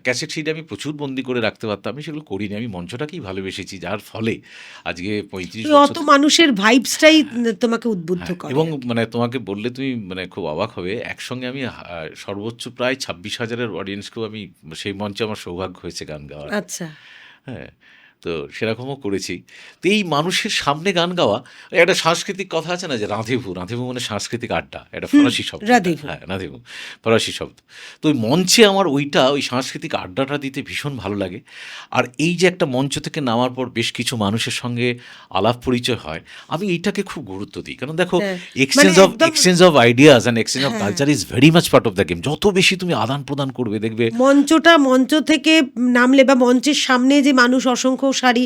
Speaker 1: ক্যাসেট সিডে আমি প্রচুর বন্দি করে রাখতে পারতাম, আমি সেগুলো করিনি। আমি মঞ্চটাকেই ভালোবেসেছি, যার ফলে আজকে ৩৫
Speaker 2: অত
Speaker 1: বছর।
Speaker 2: মানুষের ভাইবসটাই তোমাকে উদ্বুদ্ধ
Speaker 1: হ্যাঁ,
Speaker 2: করে।
Speaker 1: এবং মানে তোমাকে বললে তুমি মানে খুব অবাক হবে, একসঙ্গে আমি সর্বোচ্চ প্রায় ২৬,০০০-এর অডিয়েন্সকেও আমি সেই মঞ্চে আমার সৌভাগ্য হয়েছে গান গাওয়ার।
Speaker 2: আচ্ছা।
Speaker 1: হ্যাঁ, তো সেরকমও করেছি। তো এই মানুষের সামনে গান গাওয়া, একটা সাংস্কৃতিক কথা আছে না যে রাঁধেভু, রাঁধেভু মানে সাংস্কৃতিক আড্ডা, এটা ফরাসি শব্দ।
Speaker 2: রাঁধেভু।
Speaker 1: হ্যাঁ, রাঁধেভু ফরাসি শব্দ। তো ওই মঞ্চে আমার ওই সাংস্কৃতিক আড্ডাটা দিতে ভীষণ ভালো লাগে। আর এই যে একটা মঞ্চ থেকে নামার পর বেশ কিছু মানুষের সঙ্গে আলাপ পরিচয় হয়, আমি এইটাকে খুব গুরুত্ব দিই। কারণ দেখো,
Speaker 2: হ্যাঁ,
Speaker 1: এক্সচেঞ্জ
Speaker 2: মানে
Speaker 1: অফ
Speaker 2: একদম
Speaker 1: exchange of ideas and exchange of
Speaker 2: হ্যাঁ,
Speaker 1: culture is very much part of the game. যত বেশি তুমি আদান প্রদান করবে, দেখবে
Speaker 2: মঞ্চ থেকে নামলে বা মঞ্চের সামনে যে মানুষ অসংখ্য শাড়ি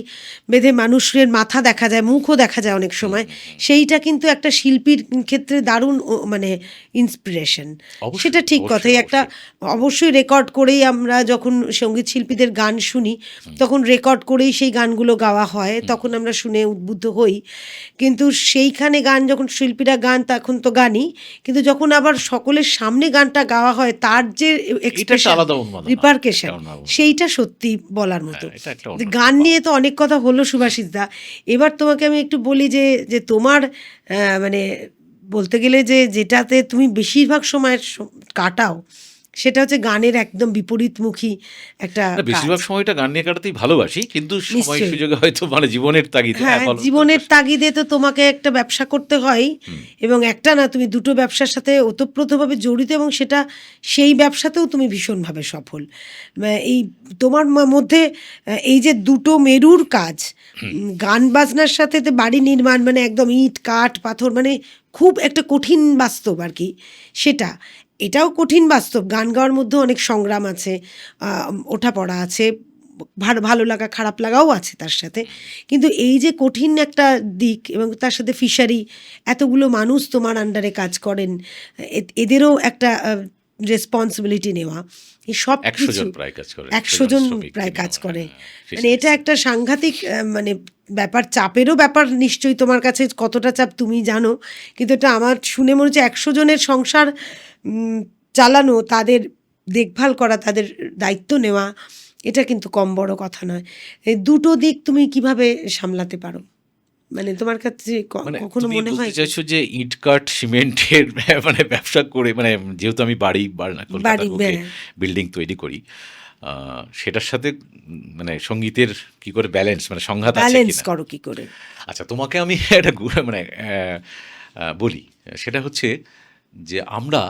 Speaker 2: বেঁধে মানুষের মাথা দেখা যায়, মুখও দেখা যায় অনেক সময়, সেইটা কিন্তু একটা শিল্পীর ক্ষেত্রে দারুণ মানে ইন্সপিরেশন।
Speaker 1: অবশ্যই,
Speaker 2: সেটা ঠিক
Speaker 1: অবশ্যই,
Speaker 2: কথাই। একটা অবশ্যই রেকর্ড করেই আমরা যখন সঙ্গীত শিল্পীদের গান শুনি, তখন রেকর্ড করেই সেই গানগুলো গাওয়া হয়, তখন আমরা শুনে উদ্বুদ্ধ হই। কিন্তু সেইখানে গান যখন শিল্পীরা গান, তখন তো গানই, কিন্তু যখন আবার সকলের সামনে গানটা গাওয়া হয়, তার যে
Speaker 1: এটা একটা
Speaker 2: এক্সপ্রেশন,
Speaker 1: আলাদা উন্মাদনা,
Speaker 2: রিপারকেশন,
Speaker 1: একটা অন্যরকম।
Speaker 2: সেইটা সত্যি বলার মতো।
Speaker 1: হ্যাঁ, এটা একটা
Speaker 2: যে
Speaker 1: অন্যরকম
Speaker 2: গান
Speaker 1: পাওয়া।
Speaker 2: নিয়ে তো অনেক কথা হলো সুভাষিসদা। এবার তোমাকে আমি একটু বলি যে যে তোমার মানে বলতে গেলে যে যেটাতে তুমি বেশিরভাগ সময় কাটাও, সেটা হচ্ছে গানের একদম বিপরীতমুখী একটা
Speaker 1: না,
Speaker 2: কাজ।
Speaker 1: বেশিরভাগ সময়টা গান নিয়ে কাটাতেই ভালোবাসি, কিন্তু সময়
Speaker 2: নিশ্চয়ই।
Speaker 1: সুযোগে হয়তো মানে জীবনের তাগিদে।
Speaker 2: হ্যাঁ,
Speaker 1: বলো।
Speaker 2: জীবনের তাগিদে তো তোমাকে একটা ব্যবসা করতে হয়, এবং একটা না, তুমি দুটো ব্যবসার সাথে ওতপ্রোতভাবে জড়িত, এবং সেটা সেই ব্যবসাতেও তুমি ভীষণভাবে সফল। এই তোমার মধ্যে এই যে দুটো মেরুর কাজ, গান বাজনার সাথে তো বাড়ি নির্মাণ, মানে একদম ইট কাঠ পাথর, মানে খুব একটা কঠিন বাস্তব আর কি সেটা। এটাও কঠিন বাস্তব, গান গাওয়ার মধ্যে অনেক সংগ্রাম আছে, ওঠাপড়া আছে, ভালো লাগা খারাপ লাগাও আছে তার সাথে। কিন্তু এই যে কঠিন একটা দিক, এবং তার সাথে ফিশারি, এতগুলো মানুষ তোমার আন্ডারে কাজ করেন, এদেরও একটা রেসপন্সিবিলিটি নেওয়া, এই সব
Speaker 1: ১০০
Speaker 2: কিছু
Speaker 1: জন প্রায় কাজ করে,
Speaker 2: ১০০ জন
Speaker 1: শ্রমিক
Speaker 2: প্রায়
Speaker 1: নিয়ে
Speaker 2: কাজ
Speaker 1: আমার।
Speaker 2: করে।
Speaker 1: হ্যাঁ,
Speaker 2: মানে এটা একটা সাংঘাতিক মানে ব্যাপার, চাপেরও ব্যাপার নিশ্চয়ই। তোমার কাছে কতটা চাপ তুমি জানো, কিন্তু এটা আমার শুনে মনে হচ্ছে ১০০ জনের সংসার চালানো, তাদের দেখভাল করা, তাদের দায়িত্ব নেওয়া, এটা কিন্তু কম বড় কথা নয়। এই দুটো দিক তুমি কিভাবে সামলাতে পারো? মানে তোমার কাছে
Speaker 1: মানে
Speaker 2: কখনো
Speaker 1: তুমি
Speaker 2: মনে
Speaker 1: বলতে
Speaker 2: হয়
Speaker 1: চাইছো যে ইট কাঠ সিমেন্টের মানে ব্যবসা করে, মানে যেহেতু আমি বাড়ি কলকাতার
Speaker 2: বাড়ি
Speaker 1: বুকে বিল্ডিং তৈরি করি, সেটার সাথে মানে সঙ্গীতের কি করে ব্যালেন্স, মানে সংঘাত আছে
Speaker 2: ব্যালেন্স
Speaker 1: কিনা।
Speaker 2: করো কি করে?
Speaker 1: আচ্ছা, তোমাকে আমি একটা মানে বলি, সেটা হচ্ছে যে আমরা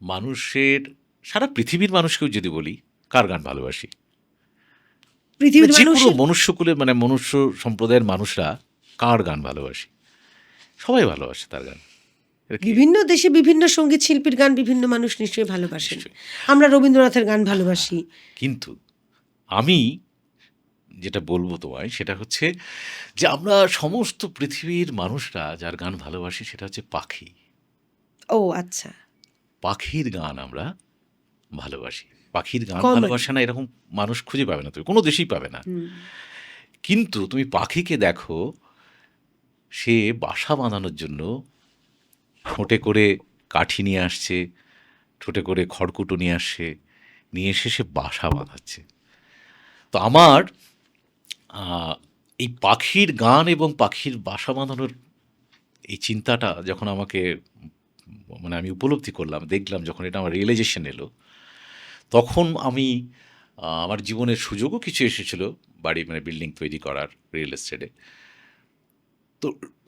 Speaker 1: মানুষের, সারা পৃথিবীর মানুষকেও যদি বলি, কার গান ভালোবাসি,
Speaker 2: পৃথিবীর
Speaker 1: যে কোনো
Speaker 2: মানুষের
Speaker 1: মনুষ্যকুলের, মানে মনুষ্য সম্প্রদায়ের মানুষরা কার গান ভালোবাসি, সবাই ভালোবাসে তার গান। এটা কি?
Speaker 2: বিভিন্ন দেশে বিভিন্ন সঙ্গীত শিল্পীর গান বিভিন্ন মানুষ নিশ্চয়ই ভালোবাসেন।
Speaker 1: নিশ্চয়ই।
Speaker 2: আমরা রবীন্দ্রনাথের গান ভালোবাসি।
Speaker 1: কিন্তু আমি যেটা বলবো তোমায় সেটা হচ্ছে যে আমরা সমস্ত পৃথিবীর মানুষরা যার গান ভালোবাসি সেটা হচ্ছে পাখি।
Speaker 2: ও আচ্ছা,
Speaker 1: পাখির গান আমরা ভালোবাসি। পাখির গান
Speaker 2: কমন।
Speaker 1: ভালোবাসে না এরকম মানুষ খুঁজে পাবে না, তুমি কোনো দেশেই পাবে না।
Speaker 2: হুম,
Speaker 1: কিন্তু তুমি পাখিকে দেখো, সে বাসা বাঁধানোর জন্য ঠোঁটে করে কাঠি নিয়ে আসছে, ঠোঁটে করে খড়কুটো নিয়ে আসছে, নিয়ে এসে সে বাসা বাঁধাচ্ছে। তো আমার আহ, এই পাখির গান এবং পাখির বাসা বাঁধানোর এই চিন্তাটা যখন আমাকে মানে আমি উপলব্ধি করলাম, দেখলাম যখন এটা আমার রিয়েলাইজেশন এলো, তখন আমি আমার জীবনের সুযোগও কিছু এসেছিল বাড়ি মানে বিল্ডিং তৈরি করার রিয়েল এস্টেটে। তো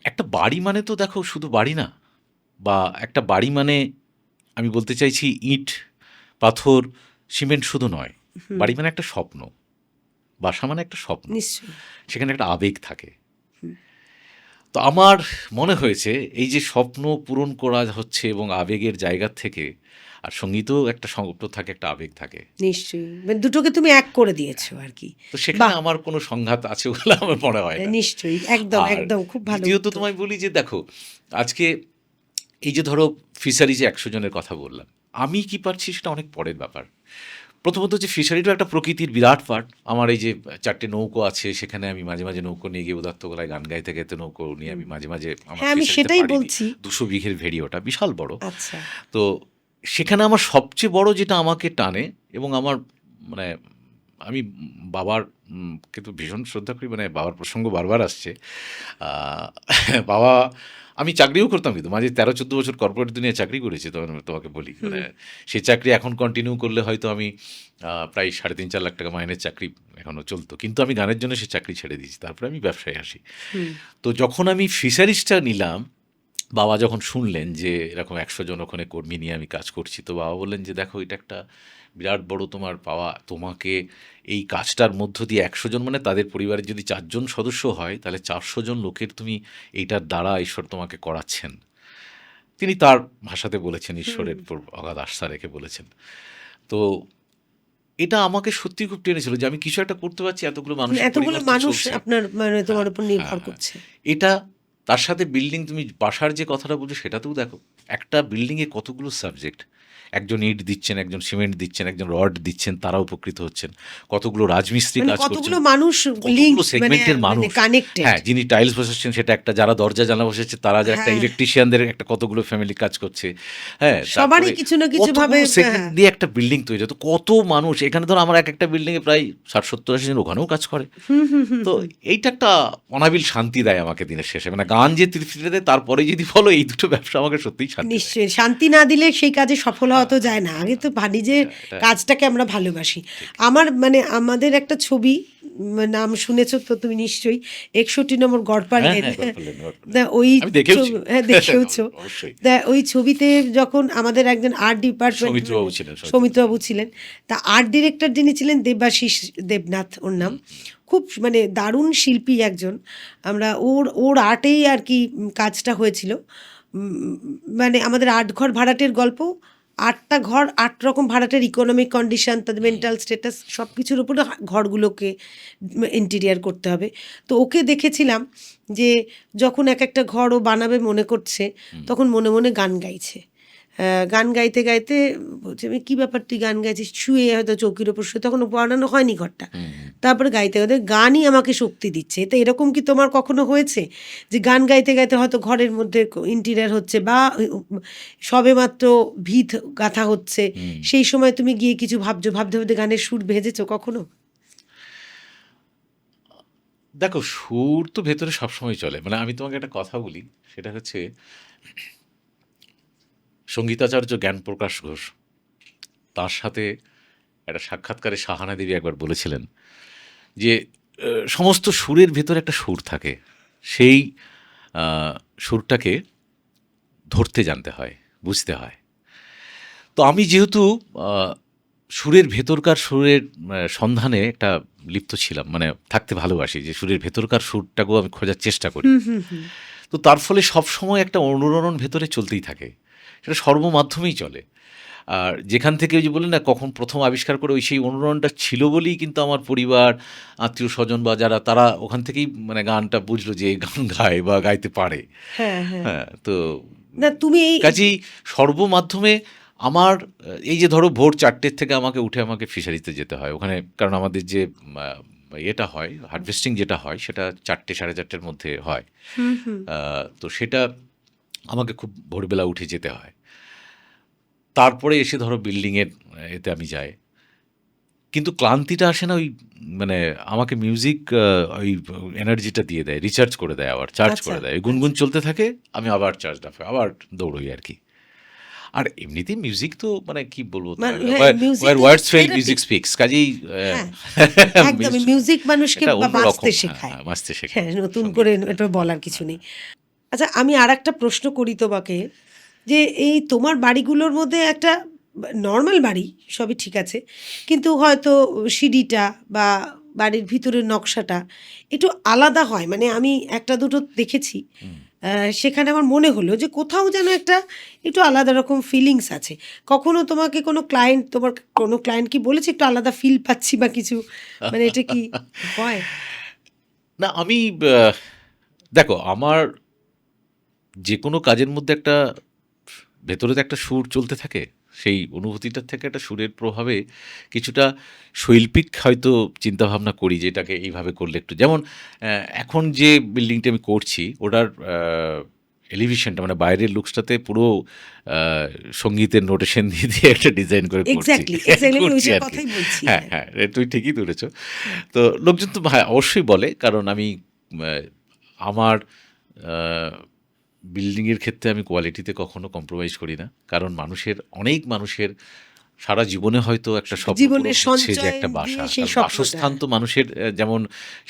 Speaker 1: একটা বাড়ি মানে তো দেখো শুধু বাড়ি না, বা একটা বাড়ি মানে আমি বলতে চাইছি ইট পাথর সিমেন্ট শুধু নয়।
Speaker 2: হুম,
Speaker 1: বাড়ি মানে একটা স্বপ্ন, বাসা মানে একটা স্বপ্ন,
Speaker 2: নিশ্চয়ই।
Speaker 1: সেখানে একটা আবেগ থাকে।
Speaker 2: হুম,
Speaker 1: তো আমার মনে হয়েছে এই যে স্বপ্ন পূরণ করা হচ্ছে এবং আবেগের জায়গা থেকে, আর সঙ্গীতেও একটা স্বপ্ন থাকে, একটা আবেগ থাকে।
Speaker 2: নিশ্চয়ই, মানে দুটোকে তুমি এক করে দিয়েছো আর কি।
Speaker 1: তো সেখানে
Speaker 2: বাহ,
Speaker 1: আমার কোনো সংঘাত আছে বলে আমার মনে হয় না।
Speaker 2: নিশ্চয়ই, একদম
Speaker 1: আর
Speaker 2: একদম, খুব ভালো
Speaker 1: দ্বিতীয়ত
Speaker 2: উত্তর।
Speaker 1: তোমায় বলি যে দেখো, আজকে এই যে ধরো ফিশারিজে 100 জনের কথা বললাম, আমি কি পারছি সেটা অনেক পরের ব্যাপার। প্রথমত হচ্ছে ফিশারিটা একটা প্রকৃতির বিরাট পার্ট। আমার এই যে 4টে নৌকো আছে, সেখানে আমি মাঝে মাঝে নৌকো নিয়ে গিয়ে উদাত্ত গলায় গান গাইতে গাইতে নৌকো নিয়ে আমি মাঝে মাঝে আমার
Speaker 2: হ্যাঁ, আমি
Speaker 1: ফিশারিতে
Speaker 2: সেটাই
Speaker 1: পাড়ি দিই।
Speaker 2: বলছি।
Speaker 1: 200 বিঘের ভেড়ি, ওটা বিশাল বড়।
Speaker 2: আচ্ছা,
Speaker 1: তো সেখানে আমার সবচেয়ে বড় যেটা আমাকে টানে, এবং আমার মানে আমি বাবার কিন্তু ভীষণ শ্রদ্ধা করি, মানে বাবার প্রসঙ্গ বারবার আসছে। আহ, বাবা, আমি চাকরিও করতাম কিন্তু মাঝে 13-14 বছর কর্পোরেট দুনিয়ায় চাকরি করেছি। তখন তোমাকে বলি মানে সেই চাকরি এখন কন্টিনিউ করলে হয়তো আমি প্রায় 3.5-4 লাখ টাকা মাইনের চাকরি এখনও চলতো, কিন্তু আমি গানের জন্য সে চাকরি ছেড়ে দিয়েছি, তারপরে আমি ব্যবসায় আসি।
Speaker 2: হুম,
Speaker 1: তো যখন আমি ফিশারিজটা নিলাম, বাবা যখন শুনলেন যে এরকম 100 জন ওখানে কর্মী নিয়ে আমি কাজ করছি, তো বাবা বললেন যে দেখো এটা একটা বিরাট বড় তোমার পাওয়া, তোমাকে এই কাজটার মধ্য দিয়ে 100 জন মানে তাদের পরিবারের যদি 4 জন সদস্য হয় তাহলে 400 জন লোকের তুমি এইটার দ্বারা ঈশ্বর তোমাকে করাচ্ছেন। তিনি তার ভাষাতে বলেছেন, ঈশ্বরের উপর অগাধ আস্থা রেখে বলেছেন। তো এটা আমাকে সত্যি খুব টেনেছিল যে আমি কিছু একটা করতে পারছি, এতগুলো মানুষের
Speaker 2: এতগুলো
Speaker 1: পরিবার তো
Speaker 2: মানুষ
Speaker 1: চলছে।
Speaker 2: আপনার মানে তোমার
Speaker 1: হ্যাঁ,
Speaker 2: উপর
Speaker 1: হ্যাঁ,
Speaker 2: নির্ভর
Speaker 1: হ্যাঁ।
Speaker 2: করছে।
Speaker 1: এটা তার সাথে বিল্ডিং, তুমি বাসার যে কথাটা বলছো সেটাতেও দেখো, একটা বিল্ডিংয়ে কতগুলো সাবজেক্ট, একজন ইট দিচ্ছেন, একজন সিমেন্ট দিচ্ছেন, একজন রড দিচ্ছেন, তারা উপকৃত হচ্ছেন, কতগুলো রাজমিস্ত্রি
Speaker 2: মানে
Speaker 1: কাজ করছেন,
Speaker 2: কতগুলো মানুষ লিঙ্ক,
Speaker 1: কতগুলো
Speaker 2: মানে
Speaker 1: সেগমেন্টের
Speaker 2: মানে
Speaker 1: মানুষ।
Speaker 2: কানেক্টেড।
Speaker 1: হ্যাঁ, যিনি টাইলস বসাচ্ছেন সেটা একটা, যারা দরজা জানলা বসেছে তারা, যে একটা
Speaker 2: হ্যাঁ,
Speaker 1: ইলেকট্রিশিয়ানদের একটা কতগুলো ফ্যামিলি কাজ করছে। হ্যাঁ,
Speaker 2: সবারই
Speaker 1: তারপরে
Speaker 2: কিছু না কিছু ভাবে।
Speaker 1: কতগুলো সেগমেন্ট
Speaker 2: হ্যাঁ,
Speaker 1: দিয়ে একটা বিল্ডিং তৈরি হয়। তো কত মানুষ এখানে, ধরো আমার এক একটা বিল্ডিংয়ে প্রায় 60-70-80 জন ওখানেও কাজ করে।
Speaker 2: হুম হুম হুম
Speaker 1: তো
Speaker 2: হুম।
Speaker 1: এইটা একটা অনাবিল শান্তি দেয় আমাকে দিনের শেষে, মানে গান যে তৃপ্তিটা দেয়, তারপরে যদি বলো এই দুটো ব্যবসা আমাকে সত্যিই শান্তি দেয়।
Speaker 2: নিশ্চয়ই, শান্তি না দিলে সেই কাজে সফল হওয়া তো যায় না। আগে তো নিজের
Speaker 1: এটা
Speaker 2: কাজটাকে আমরা ভালোবাসি। আমার মানে আমাদের একটা ছবি, নাম শুনেছো তো তুমি নিশ্চয়ই, 61 নম্বর গড়পার
Speaker 1: হ্যাঁ,
Speaker 2: লেন।
Speaker 1: হ্যাঁ, গল্প লেন, গল্প লেন।
Speaker 2: তা ওই
Speaker 1: আমি দেখেওছি।
Speaker 2: হ্যাঁ, দেখেওছো।
Speaker 1: অবশ্যই।
Speaker 2: তা ওই ছবিতে যখন আমাদের একজন আর্ট ডিপার্টমেন্ট,
Speaker 1: সৌমিত্রবাবু ছিলেন,
Speaker 2: সৌমিত্রবাবু ছিলেন, তা আর্ট ডিরেক্টর যিনি ছিলেন দেবাশিস দেবনাথ ওর নাম, খুব মানে দারুণ শিল্পী একজন। আমরা ওর ওর আর্টেই আর কি কাজটা হয়েছিল। মানে আমাদের 8 ঘর ভাড়াটের গল্প, 8টা ঘর 8 রকম ভাড়াটের ইকোনমিক কন্ডিশন, তাদের মেন্টাল স্ট্যাটাস সব কিছুর উপরে ঘরগুলোকে ইন্টেরিয়ার করতে হবে। তো ওকে দেখেছিলাম যে যখন এক একটা ঘর ও বানাবে মনে করছে, তখন মনে মনে গান গাইছে। গান গাইতে গাইতে বলছে, আমি কী ব্যাপার তুই গান গাইছিস, শুয়ে হয়তো চৌকির ওপর শুয়ে, তখন বানানো হয়নি ঘরটা। তারপরে গাইতে গাইতে গানই আমাকে শক্তি দিচ্ছে। তো এরকম কি তোমার কখনো হয়েছে যে গান গাইতে গাইতে হয়তো ঘরের মধ্যে ইন্টেরিয়ার হচ্ছে, বা সবেমাত্র ভিত গাঁথা হচ্ছে, সেই সময় তুমি গিয়ে কিছু ভাবছো, ভাবতে ভাবতে গানের সুর ভেজেছো কখনো?
Speaker 1: দেখো, সুর তো ভেতরে সবসময় চলে। মানে আমি তোমাকে একটা কথা বলি, সেটা হচ্ছে সঙ্গীতাচার্য জ্ঞানপ্রকাশ ঘোষ, তার সাথে একটা সাক্ষাৎকারে সাহানা দেবী একবার বলেছিলেন যে সমস্ত সুরের ভেতরে একটা সুর থাকে, সেই সুরটাকে ধরতে জানতে হয়, বুঝতে হয়। তো আমি যেহেতু সুরের ভেতরকার সুরের সন্ধানে একটা লিপ্ত ছিলাম, মানে থাকতে ভালোবাসি, যে সুরের ভেতরকার সুরটাকেও আমি খোঁজার চেষ্টা করি। তো তার ফলে সবসময় একটা অনুরণন ভেতরে চলতেই থাকে, সেটা সর্বমাধ্যমেই চলে। আর যেখান থেকে ওই যে বললেন না কখন প্রথম আবিষ্কার করে ওই সেই অনুরণনটা ছিল বলেই কিন্তু আমার পরিবার, আত্মীয় স্বজন বা যারা তারা ওখান থেকেই মানে গানটা বুঝলো যে এই গান গায় বা গাইতে পারে।
Speaker 2: হ্যাঁ, হ্যাঁ।
Speaker 1: হ্যাঁ, তো
Speaker 2: না তুমি এই
Speaker 1: কাজেই সর্বমাধ্যমে আমার এই যে ধরো ভোর ৪টের থেকে আমাকে উঠে আমাকে ফিশারিতে যেতে হয় ওখানে, কারণ আমাদের যে এটা হয় হারভেস্টিং যেটা হয় সেটা ৪টে ৪:৩০-র মধ্যে হয়।
Speaker 2: হুম, হুম।
Speaker 1: তো সেটা আমাকে খুব ভোরবেলা উঠে যেতে হয়। তারপরে এসে ধরো বিল্ডিংয়ের এতে আমি যাই। কিন্তু ক্লান্তিটা আসে না ওই মানে আমাকে মিউজিক ওই এনার্জিটা দিয়ে দেয়, রিচার্জ করে দেয়, আবার চার্জ
Speaker 2: আচ্ছা,
Speaker 1: করে দেয়। ওই
Speaker 2: আচ্ছা।
Speaker 1: গুনগুন চলতে থাকে, আমি আবার চার্জড আপ হয়ে আবার দৌড়ই আরকি। আর এমনিতেই মিউজিক তো মানে কি বলবো
Speaker 2: হ্যাঁ, মিউজিক
Speaker 1: where
Speaker 2: তো
Speaker 1: words fail
Speaker 2: therapy.
Speaker 1: music speaks কাজেই
Speaker 2: হ্যাঁ, একদমই
Speaker 1: মিউজিক
Speaker 2: মিউজিক মানুষকে
Speaker 1: এটা
Speaker 2: বাঁচতে
Speaker 1: অন্যরকম, হ্যাঁ,
Speaker 2: শেখায়।
Speaker 1: হ্যাঁ, বাঁচতে শেখায়
Speaker 2: হ্যাঁ, নতুন করে
Speaker 1: সঙ্গীত।
Speaker 2: এটা বলার কিছু নেই। আচ্ছা, আমি আরেকটা প্রশ্ন করি তোমাকে, যে এই তোমার বাড়িগুলোর মধ্যে একটা নরমাল বাড়ি, সবই ঠিক আছে। কিন্তু হয়তো সিঁড়িটা বা বাড়ির ভিতরের নকশাটা একটু আলাদা হয়। মানে আমি ১টা ২টো দেখেছি।
Speaker 1: হুম।
Speaker 2: সেখানে আমার মনে হলো যে কোথাও যেন একটা একটু আলাদা রকম ফিলিংস আছে। কখনো তোমাকে তোমার কোনো ক্লায়েন্ট কি বলেছে একটু আলাদা ফিল পাচ্ছি বা কিছু? মানে এটা কি হয়?
Speaker 1: না আমি দেখো আমার যেকোনো কাজের মধ্যে একটা ভেতরে তো একটা সুর চলতে থাকে। সেই অনুভূতিটার থেকে একটা সুরের প্রভাবে কিছুটা শৈল্পিক হয়তো চিন্তাভাবনা করি যে এটাকে এইভাবে করলে একটু যেমন এখন যে বিল্ডিংটা আমি করছি ওটার এলিভেশনটা মানে বাইরের লুকসটাতে পুরো আ সঙ্গীতের নোটেশন দিয়ে একটা ডিজাইন করে করছি।
Speaker 2: এক্সাক্টলি, এক্সাক্টলি আমি
Speaker 1: করছি
Speaker 2: ওইটার
Speaker 1: আরকি।
Speaker 2: কথাই বলছি।
Speaker 1: হ্যাঁ,
Speaker 2: হ্যাঁ।
Speaker 1: হ্যাঁ, তুমি ঠিকই ধরেছ। তো লোকজন তো অবশ্যই বলে কারণ আমি আ আমার আ বিল্ডিংয়ের ক্ষেত্রে আমি কোয়ালিটিতে কখনো কম্প্রোমাইজ করি না। কারণ অনেক মানুষের সারা জীবনে হয়তো একটা স্বপ্ন পূরণ
Speaker 2: জীবনের
Speaker 1: হচ্ছে যে
Speaker 2: সঞ্চয়
Speaker 1: একটা
Speaker 2: দিয়ে
Speaker 1: বাসা।
Speaker 2: সেই
Speaker 1: কারণ
Speaker 2: স্বপ্নটা।
Speaker 1: বাসস্থান তো মানুষের যেমন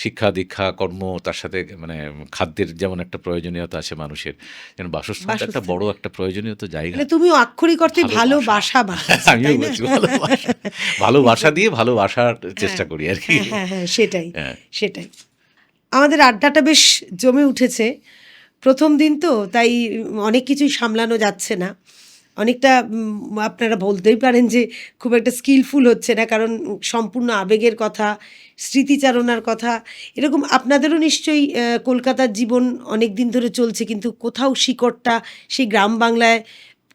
Speaker 1: শিক্ষা, দীক্ষা, কর্ম তার সাথে মানে খাদ্যের যেমন একটা প্রয়োজনীয়তা আছে মানুষের। যেন বাসস্থানটা একটা বড়
Speaker 2: বাসস্থানের।
Speaker 1: একটা প্রয়োজনীয়তা জায়গা।
Speaker 2: মানে তুমিও আক্ষরিক অর্থেই
Speaker 1: ভালোবাসা।
Speaker 2: ভালোবাসা বানাচ্ছো,
Speaker 1: আমিও
Speaker 2: তাই না?
Speaker 1: বলছি ভালোবাসা। ভালোবাসা দিয়ে ভালোবাসার
Speaker 2: হ্যাঁ,
Speaker 1: চেষ্টা করি আরকি।
Speaker 2: হ্যাঁ, হ্যাঁ, হ্যাঁ, সেটাই,
Speaker 1: হ্যাঁ।
Speaker 2: সেটাই। আমাদের আড্ডাটা বেশ জমে উঠেছে। ১ম দিন তো তাই অনেক কিছুই সামলানো যাচ্ছে না। অনেকটা আপনারা বলতেই পারেন যে খুব একটা স্কিলফুল হচ্ছে না। কারণ সম্পূর্ণ আবেগের কথা, স্মৃতিচারণার কথা, এরকম আপনাদেরও নিশ্চয়ই কলকাতার জীবন অনেকদিন ধরে চলছে। কিন্তু কোথাও শিকড়টা সেই গ্রাম বাংলায়,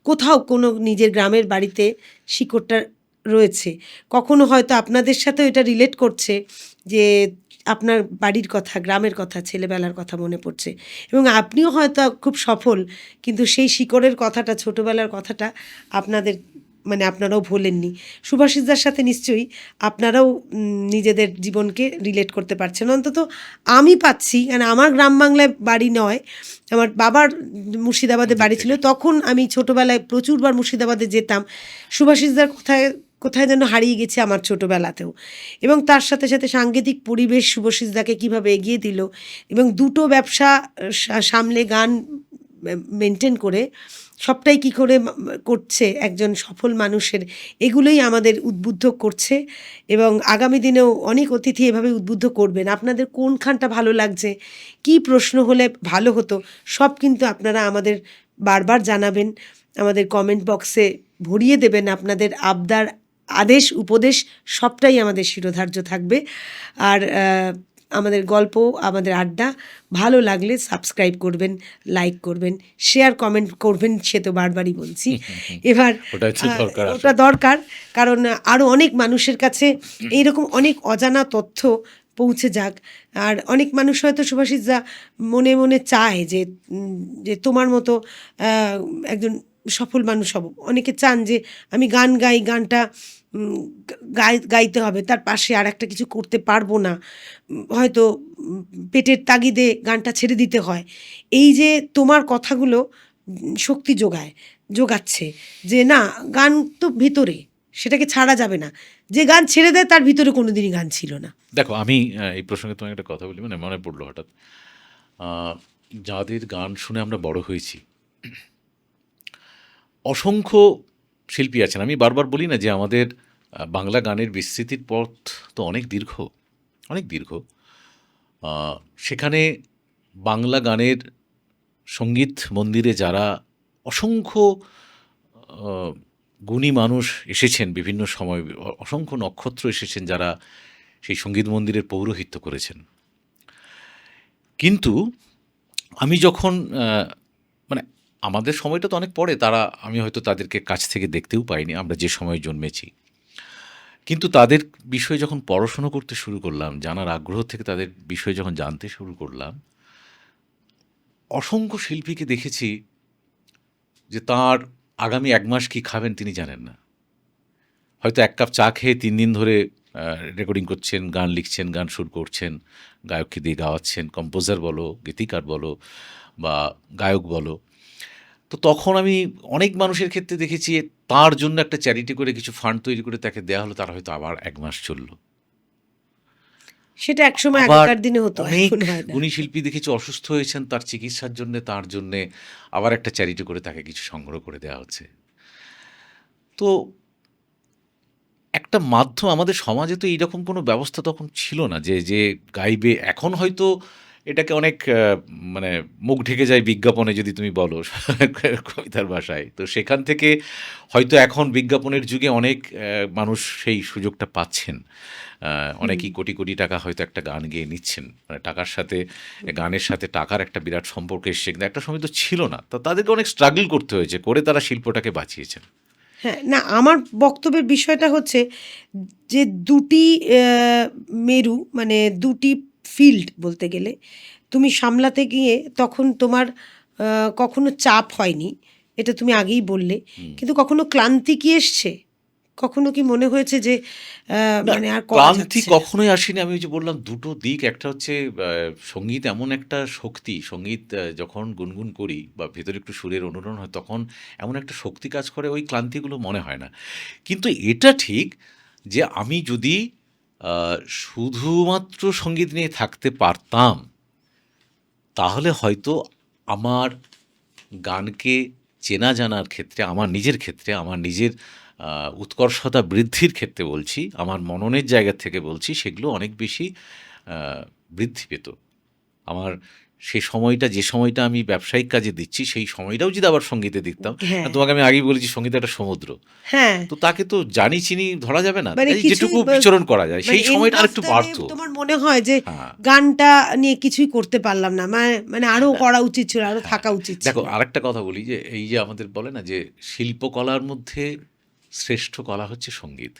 Speaker 2: কোথাও কোনো নিজের গ্রামের বাড়িতে শিকড়টা রয়েছে। কখনো হয়তো আপনাদের সাথেও এটা রিলেট করছে যে আপনার বাড়ির কথা, গ্রামের কথা, ছেলেবেলার কথা মনে পড়ছে। এবং আপনিও হয়তো খুব সফল, কিন্তু সেই শিকড়ের কথাটা, ছোটোবেলার কথাটা আপনাদের মানে আপনারাও ভোলেননি। শুভাশিসদার সাথে নিশ্চয়ই আপনারাও নিজেদের জীবনকে রিলেট করতে পারছেন। অন্তত আমি পাচ্ছি, কারণ আমার গ্রাম বাংলায় বাড়ি নয়, আমার বাবার মুর্শিদাবাদে
Speaker 1: দিক
Speaker 2: বাড়ি ছিল।
Speaker 1: থেকে।
Speaker 2: তখন আমি ছোটোবেলায় প্রচুরবার মুর্শিদাবাদে যেতাম। শুভাশিসদার কোথায় কোথায় যেন হারিয়ে গেছে আমার ছোটোবেলাতেও। এবং তার সাথে সাথে সাংগীতিক পরিবেশ শুভশিসদাকে কীভাবে এগিয়ে দিল, এবং দুটো ব্যবসা সামলে গান মেনটেন করে সবটাই কী করে করছে একজন সফল মানুষের, এগুলোই আমাদের উদ্বুদ্ধ করছে। এবং আগামী দিনেও অনেক অতিথি এভাবে উদ্বুদ্ধ করবেন। আপনাদের কোনখানটা ভালো লাগছে, কী প্রশ্ন হলে ভালো হতো, সব কিন্তু আপনারা আমাদের বারবার জানাবেন, আমাদের কমেন্ট বক্সে ভরিয়ে দেবেন। আপনাদের আবদার, আদেশ, উপদেশ সবটাই আমাদের শিরোধার্য থাকবে। আর আমাদের গল্প, আমাদের আড্ডা ভালো লাগলে সাবস্ক্রাইব করবেন, লাইক করবেন, শেয়ার কমেন্ট করবেন, সে তো বারবারই বলছি। এবার
Speaker 1: ওটাই তো দরকার
Speaker 2: ওটা
Speaker 1: আসলে।
Speaker 2: দরকার, কারণ আরও অনেক মানুষের কাছে এইরকম অনেক অজানা তথ্য পৌঁছে যাক। আর অনেক মানুষ হয়তো সুভাষিসদা মনে মনে চায় যে যে তোমার মতো একজন সফল মানুষ হব। অনেকে চান যে আমি গান গাই, গানটা গাইতে হবে, তার পাশে আর একটা কিছু করতে পারবো না, হয়তো পেটের তাগিদে গানটা ছেড়ে দিতে হয়। এই যে তোমার কথাগুলো শক্তি যোগাচ্ছে যে না, গান তো ভিতরে, সেটাকে ছাড়া যাবে না। যে গান ছেড়ে দেয় তার ভিতরে কোনোদিনই গান ছিল না।
Speaker 1: দেখো আমি এই প্রসঙ্গে তোমাকে একটা কথা বলি, মানে মনে পড়লো হঠাৎ। যাদের গান শুনে আমরা বড় হয়েছি, অসংখ্য শিল্পী আছেন। আমি বারবার বলি না যে আমাদের বাংলা গানের বিস্তৃতির পথ তো অনেক দীর্ঘ, অনেক দীর্ঘ। সেখানে বাংলা গানের সঙ্গীত মন্দিরে যারা অসংখ্য আ গুণী মানুষ এসেছেন বিভিন্ন সময়, অসংখ্য নক্ষত্র এসেছেন যারা সেই সঙ্গীত মন্দিরের পৌরোহিত্য করেছেন। কিন্তু আমি যখন মানে আমাদের সময়টা তো অনেক পরে, আমি হয়তো তাদেরকে কাছ থেকে দেখতেও পাইনি, আমরা যে সময় জন্মেছি। কিন্তু তাদের বিষয়ে যখন পড়াশুনো করতে শুরু করলাম, জানার আগ্রহ থেকে তাদের বিষয়ে যখন জানতে শুরু করলাম, অসংখ্য শিল্পীকে দেখেছি যে তার আগামী ১ মাস কী খাবেন তিনি জানেন না। হয়তো ১ কাপ চা খেয়ে ৩ দিন ধরে রেকর্ডিং করছেন, গান লিখছেন, গান সুর করছেন, গায়ককে দিয়ে গাওয়াচ্ছেন, কম্পোজার বলো, গীতিকার বলো বা গায়ক বলো। তো তখন আমি অনেক মানুষের ক্ষেত্রে দেখেছি তার জন্য একটা চ্যারিটি করে কিছু ফান্ড তৈরি করে তাকে দেওয়া হলো, তার হয়তো আবার ১ মাস চলল।
Speaker 2: সেটা একসময়
Speaker 1: আবার
Speaker 2: আগেকার দিনে হতো,
Speaker 1: অনেক
Speaker 2: এখন হয় না।
Speaker 1: গুণী শিল্পী দেখেছি অসুস্থ হয়েছেন, তার চিকিৎসার জন্যে তার জন্যে আবার একটা চ্যারিটি করে তাকে কিছু সংগ্রহ করে দেওয়া হচ্ছে। তো একটা মাধ্যম, আমাদের সমাজে তো এইরকম কোনো ব্যবস্থা তখন ছিল না যে গাইবে। এখন হয়তো এটাকে অনেক মানে মুখ ঢেকে যায় বিজ্ঞাপনে যদি তুমি বলো কবিতার ভাষায়। তো সেখান থেকে হয়তো এখন বিজ্ঞাপনের যুগে অনেক মানুষ সেই সুযোগটা পাচ্ছেন। অনেকেই কোটি কোটি টাকা হয়তো একটা গান গেয়ে নিচ্ছেন, মানে টাকার সাথে, গানের সাথে টাকার একটা বিরাট সম্পর্ক এসছে, কিন্তু একটা সময় তো ছিল না। তো তাদেরকে অনেক স্ট্রাগল করতে হয়েছে, করে তারা শিল্পটাকে বাঁচিয়েছেন।
Speaker 2: হ্যাঁ, না, আমার বক্তব্যের বিষয়টা হচ্ছে যে দুটি মেরু, মানে দুটি ফিল্ড বলতে গেলে তুমি সামলাতে গিয়ে তখন তোমার কখনো চাপ হয়নি, এটা তুমি আগেই বললে। কিন্তু কখনো ক্লান্তি কি এসছে? কখনো কি মনে হয়েছে যে
Speaker 1: না,
Speaker 2: মানে আর করা
Speaker 1: ক্লান্তি
Speaker 2: যাচ্ছে না?
Speaker 1: কখনোই আসেনি। আমি ওই যে বললাম দুটো দিক। একটা হচ্ছে সঙ্গীত এমন একটা শক্তি, সঙ্গীত যখন গুনগুন করি বা ভেতরে একটু সুরের অনুরণন হয় তখন এমন একটা শক্তি কাজ করে, ওই ক্লান্তিগুলো মনে হয় না। কিন্তু এটা ঠিক যে আমি যদি আ শুধুমাত্র সঙ্গীত নিয়ে থাকতে পারতাম, তাহলে হয়তো আমার গানকে চেনা জানার ক্ষেত্রে, আমার নিজের ক্ষেত্রে, আমার নিজের উৎকর্ষতা বৃদ্ধির ক্ষেত্রে বলছি, আমার মননের জায়গা থেকে বলছি, সেগুলো অনেক বেশি আ বৃদ্ধি পেত। আমার সেই সময়টা, যে সময়টা আমি ব্যবসায়িক কাজে দিচ্ছি, সেই সময়টাও যদি আবার সঙ্গীতে দিতাম।
Speaker 2: হ্যাঁ,
Speaker 1: তোমাকে আমি আগেই বলেছি সঙ্গীত একটা সমুদ্র।
Speaker 2: হ্যাঁ,
Speaker 1: তো তাকে তো জানি চিনি ধরা যাবে না।
Speaker 2: মানে
Speaker 1: এই
Speaker 2: কিছুই
Speaker 1: যেটুকু বিচরণ করা যায়,
Speaker 2: মানে
Speaker 1: সেই
Speaker 2: এন্ড
Speaker 1: সময়টা
Speaker 2: অফ
Speaker 1: আরেকটু
Speaker 2: দ্য ডে
Speaker 1: বাড়ত।
Speaker 2: তোমার মনে হয় যে
Speaker 1: হ্যাঁ।
Speaker 2: গানটা নিয়ে কিছুই করতে পারলাম না, মানে মানে আরো
Speaker 1: না,
Speaker 2: করা উচিত ছিল, আরো
Speaker 1: হ্যাঁ,
Speaker 2: থাকা উচিত
Speaker 1: দেখো
Speaker 2: ছিল।
Speaker 1: আরেকটা কথা বলি যে এই যে আমাদের বলে না যে শিল্পকলার মধ্যে শ্রেষ্ঠ কলা হচ্ছে সঙ্গীত।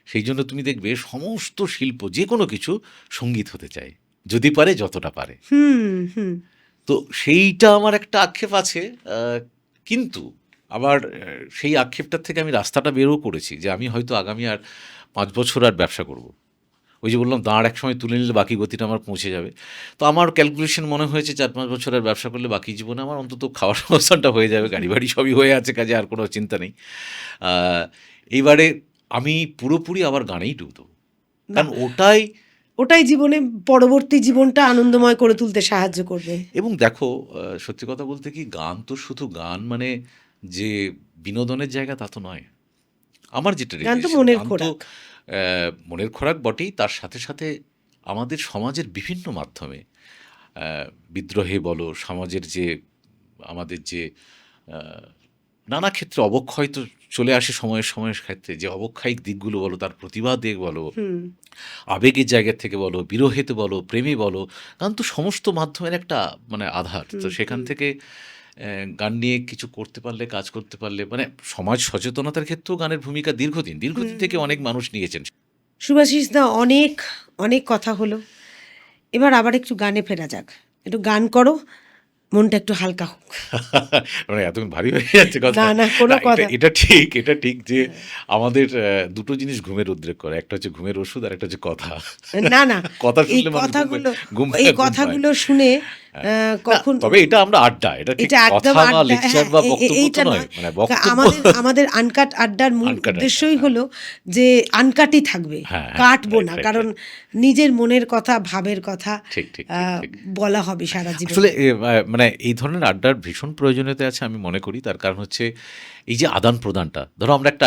Speaker 1: সেই জন্য তুমি দেখবে সমস্ত শিল্প যে কোনো কিছু সঙ্গীত হতে চায়, যদি পারে, যতটা পারে।
Speaker 2: হুম, হুম।
Speaker 1: তো সেইটা আমার একটা আক্ষেপ আছে। কিন্তু আবার সেই আক্ষেপটার থেকে আমি রাস্তাটা বেরও করেছি যে আমি হয়তো আগামী আর ৫ বছর আর ব্যবসা করব। ওই যে বললাম দাঁড় একসময় তুলে নিলে বাকি গতিটা আমার পৌঁছে যাবে। তো আমার ক্যালকুলেশন মনে হয়েছে ৪-৫ বছর আর ব্যবসা করলে বাকি জীবনে আমার অন্তত খাওয়ার সংস্থানটা হয়ে যাবে। গাড়ি বাড়ি সবই হয়ে আছে, কাজে আর কোনো চিন্তা নেই। আ এইবারে আমি পুরোপুরি আবার গানেই ডুব দেবো।
Speaker 2: বাহ!
Speaker 1: কারণ ওটাই।
Speaker 2: ওটাই জীবনে পরবর্তী জীবনটা আনন্দময় করে তুলতে সাহায্য করবে।
Speaker 1: এবং দেখো সত্যি কথা বলতে কি, গান তো শুধু গান মানে যে বিনোদনের জায়গা তা তো নয়। আমার যেটা
Speaker 2: গান তো
Speaker 1: রিয়েলাইজেশন,
Speaker 2: মনের
Speaker 1: গান তো
Speaker 2: খোরাক।
Speaker 1: মনের খোরাক বটেই, তার সাথে সাথে আমাদের সমাজের বিভিন্ন মাধ্যমে বিদ্রোহে বলো, সমাজের যে আমাদের যে আ নানা ক্ষেত্রে অবক্ষয় তো চলে আসে সময়ের সময়ের ক্ষেত্রে, যে অবক্ষয়িক দিকগুলো বলো, তার প্রতিবাদে বলো,
Speaker 2: হুম,
Speaker 1: আবেগের জায়গা থেকে বলো, বিরহেতে বলো, প্রেমে বলো, গান তো সমস্ত মাধ্যমের একটা মানে আধার। তো
Speaker 2: হুম,
Speaker 1: সেখান
Speaker 2: হুম।
Speaker 1: থেকে গান নিয়ে কিছু করতে পারলে, কাজ করতে পারলে, মানে সমাজ সচেতনতার ক্ষেত্রেও গানের ভূমিকা দীর্ঘদিন,
Speaker 2: হুম,
Speaker 1: দীর্ঘদিন থেকে
Speaker 2: হুম,
Speaker 1: অনেক
Speaker 2: হুম।
Speaker 1: মানুষ নিয়েছেন।
Speaker 2: সুভাষিস দা, অনেক, অনেক কথা হলো। এবার আবার একটু গানে ফেরা যাক। একটু গান করো, মনটা একটু হালকা হোক।
Speaker 1: মানে এতক্ষণ ভারী হয়ে যাচ্ছে কথা।
Speaker 2: না, না, কোনো
Speaker 1: না, এটা
Speaker 2: কথা
Speaker 1: এটা ঠিক, এটা ঠিক যে আমাদের দুটো জিনিস ঘুমের উদ্রেক করে। একটা হচ্ছে ঘুমের ওষুধ, আর একটা হচ্ছে কথা।
Speaker 2: না, না,
Speaker 1: কথা
Speaker 2: এই
Speaker 1: শুনলে মানুষ
Speaker 2: কথাগুলো
Speaker 1: ঘুম
Speaker 2: এই
Speaker 1: ঘুম পায়।
Speaker 2: কথাগুলো শুনে
Speaker 1: হ্যাঁ। না,
Speaker 2: কখন
Speaker 1: তবে এটা আমরা আড্ডা। এটা ঠিক
Speaker 2: এটা একদম
Speaker 1: কথা বা
Speaker 2: আড্ডা,
Speaker 1: লেকচার
Speaker 2: হ্যাঁ,
Speaker 1: বা বক্তব্য তো
Speaker 2: এইটা
Speaker 1: নয়।
Speaker 2: নয়।
Speaker 1: মানে বক্তব্য
Speaker 2: আমাদের আমাদের আনকাট আড্ডার মূল
Speaker 1: আনকাট আড্ডা।
Speaker 2: উদ্দেশ্যই
Speaker 1: হ্যাঁ,
Speaker 2: হলো যে আনকাটই থাকবে,
Speaker 1: হ্যাঁ, হ্যাঁ।
Speaker 2: কাটবো
Speaker 1: রাইট,
Speaker 2: না।
Speaker 1: রাইট,
Speaker 2: কারণ
Speaker 1: রাইট।
Speaker 2: নিজের মনের কথা, ভাবের কথা
Speaker 1: ঠিক, ঠিক, ঠিক, ঠিক।
Speaker 2: বলা হবে সারা
Speaker 1: আসলে
Speaker 2: জীবনে।
Speaker 1: মানে এই ধরনের আড্ডার ভীষণ প্রয়োজনীয়তা আছে আমি মনে করি। তার কারণ হচ্ছে এই যে আদান প্রদানটা, ধরো আমরা একটা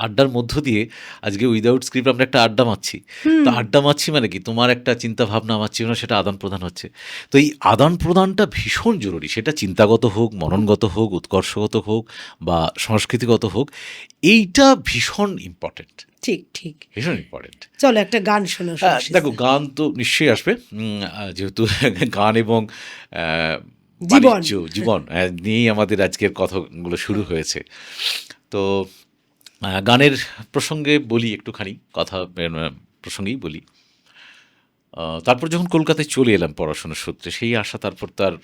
Speaker 1: আড্ডার মধ্য দিয়ে আজকে উইদাউট স্ক্রিপ্ট আমরা একটা আড্ডা মারছি, তো আড্ডা মারছি মানে কি, তোমার একটা চিন্তা ভাবনা আমার চিন্তা, সেটা আদান প্রদান হচ্ছে। তো এই আদান প্রদানটা ভীষণ জরুরি, সেটা চিন্তাগত হোক, মননগত হোক, উৎকর্ষগত হোক বা সংস্কৃতিগত হোক, এইটা ভীষণ ইম্পর্টেন্ট,
Speaker 2: ঠিক ঠিক।
Speaker 1: ভীষণ ইম্পর্টেন্ট।
Speaker 2: চলো একটা গান শোনো।
Speaker 1: দেখো, গান তো নিশ্চয়ই আসবে, যেহেতু গান এবং
Speaker 2: জীবন
Speaker 1: জীবন নিয়েই আমাদের আজকের কথাগুলো শুরু হয়েছে। তো গানের প্রসঙ্গে বলি একটুখানি কথা, প্রসঙ্গেই বলি। তারপর যখন কলকাতায় চলে এলাম পড়াশোনার সূত্রে, সেই আশা তারপর তার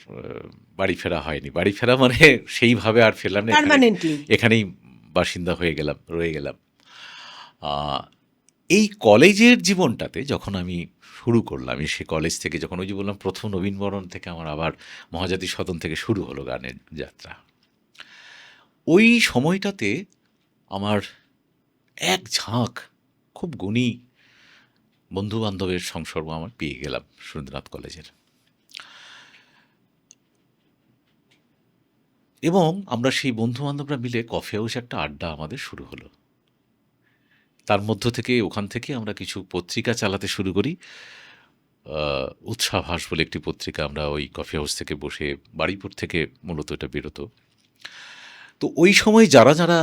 Speaker 1: বাড়ি ফেরা হয়নি। বাড়ি ফেরা মানে সেইভাবে আর ফেরলাম না, এখানেই বাসিন্দা রয়ে গেলাম। এই কলেজের জীবনটাতে যখন আমি শুরু করলাম, সে কলেজ থেকে যখন, ওই যে বললাম প্রথম নবীনবরণ থেকে আমার আবার মহাজাতি সদন থেকে শুরু হলো গানের যাত্রা, ওই সময়টাতে আমার এক ঝাঁক খুব গুণী বন্ধু বান্ধবের সংসর্গ আমার পেয়ে গেলাম সুরেন্দ্রনাথ কলেজের, এবং আমরা সেই বন্ধু বান্ধবরা মিলে কফি হাউসে একটা আড্ডা আমাদের শুরু হলো। তার মধ্য থেকে, ওখান থেকে আমরা কিছু পত্রিকা চালাতে শুরু করি। উৎসাভাস বলে একটি পত্রিকা, আমরা ওই কফি হাউস থেকে বসে, বারুইপুর থেকে মূলত এটা বেরোতো। তো ওই সময় যারা যারা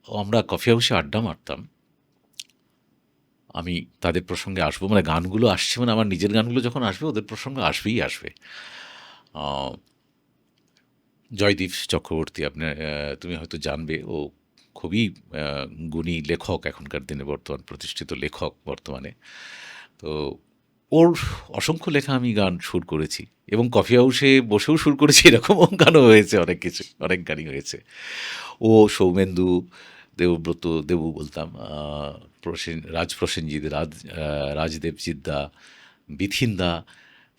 Speaker 1: আমরা কফি হাউসে আড্ডা মারতাম, আমি তাদের প্রসঙ্গে আসবো, মানে গানগুলো আসছে, মানে আমার নিজের গানগুলো যখন আসবে ওদের প্রসঙ্গে আসবে। জয়দীপ চক্রবর্তী, তুমি হয়তো জানবে, ও খুবই গুণী লেখক, এখনকার দিনে বর্তমান প্রতিষ্ঠিত লেখক বর্তমানে। তো ওর অসংখ্য লেখা আমি গান সুর করেছি, এবং কফি হাউসে বসেও সুর করেছি, এরকমও গানও হয়েছে, অনেক গানই হয়েছে। ও সৌমেন্দু, দেবু বলতাম, রাজপ্রসেনজিৎ, রাজদেবজিৎদা, বিথিনদা।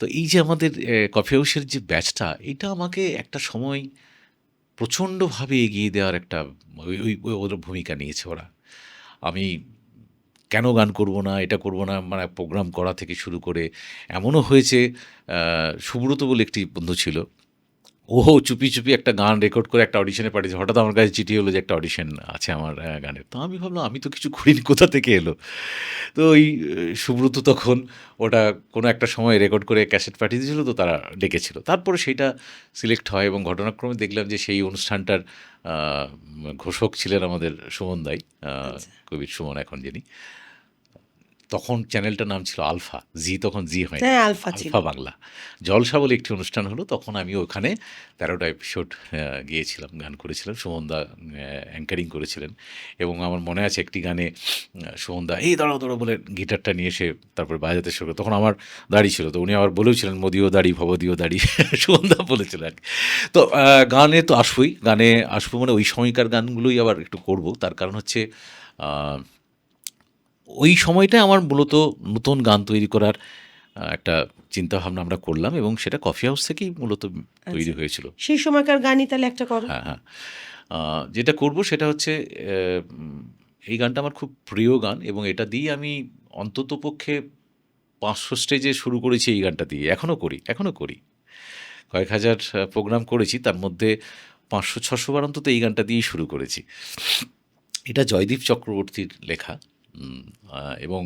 Speaker 1: তো এই যে আমাদের কফি হাউসের যে ব্যাচটা, এটা আমাকে একটা সময় প্রচণ্ডভাবে এগিয়ে দেওয়ার একটা ওদের ভূমিকা নিয়েছে ওরা। আমি কেন গান করব না, এটা করব না, মানে প্রোগ্রাম করা থেকে শুরু করে, এমনও হয়েছে সুব্রত বলে একটি বন্ধু ছিল, ও চুপি চুপি একটা গান রেকর্ড করে একটা অডিশনে পাঠিয়েছে। হঠাৎ আমার কাছে চিঠি হলো যে একটা অডিশন আছে আমার গানের। তো আমি ভাবলাম আমি তো কিছু করিনি, কোথা থেকে এলো। তো ওই সুব্রত তখন ওটা কোনো একটা সময় রেকর্ড করে ক্যাসেট পাঠিয়ে দিয়েছিল, তো তারা ডেকেছিল। তারপরে সেইটা সিলেক্ট হয়, এবং ঘটনাক্রমে দেখলাম যে সেই অনুষ্ঠানটার ঘোষক ছিলেন আমাদের সুমন দাই, কবির সুমন এখন যিনি। তখন চ্যানেলটার নাম ছিল আলফা, তখন জি হয়, আলফা বাংলা। জলসা বলে একটি অনুষ্ঠান হলো, তখন আমি ওখানে 13টা এপিসোড গিয়েছিলাম, গান করেছিলাম। সুমনদা অ্যাঙ্কারিং করেছিলেন, এবং আমার মনে আছে একটি গানে সুমনদা এই দাঁড়াও বলে গিটারটা নিয়ে এসে তারপরে বাজাতে শুরু। তখন আমার দাড়ি ছিল, তো উনি আবার বলেওছিলেন মোদিও দাড়ি ভবদিও দাড়ি, সুমনদা বলেছিল আর কি। তো গানে তো গানে আসবো, মানে ওই সময়কার গানগুলোই আবার একটু করব। তার কারণ হচ্ছে ওই সময়টায় আমার মূলত নতুন গান তৈরি করার একটা চিন্তাভাবনা আমরা করলাম, এবং সেটা কফি হাউস থেকেই মূলত তৈরি হয়েছিল।
Speaker 2: সেই সময়কার গানই তাহলে একটা করো।
Speaker 1: হ্যাঁ, যেটা করব সেটা হচ্ছে, এই গানটা আমার খুব প্রিয় গান, এবং এটা দিয়ে আমি অন্তত পক্ষে 500 স্টেজে শুরু করেছি এই গানটা দিয়ে, এখনও করি। কয়েক হাজার প্রোগ্রাম করেছি, তার মধ্যে 500-600 বার অন্তত এই গানটা দিয়েই শুরু করেছি। এটা জয়দীপ চক্রবর্তীর লেখা, এবং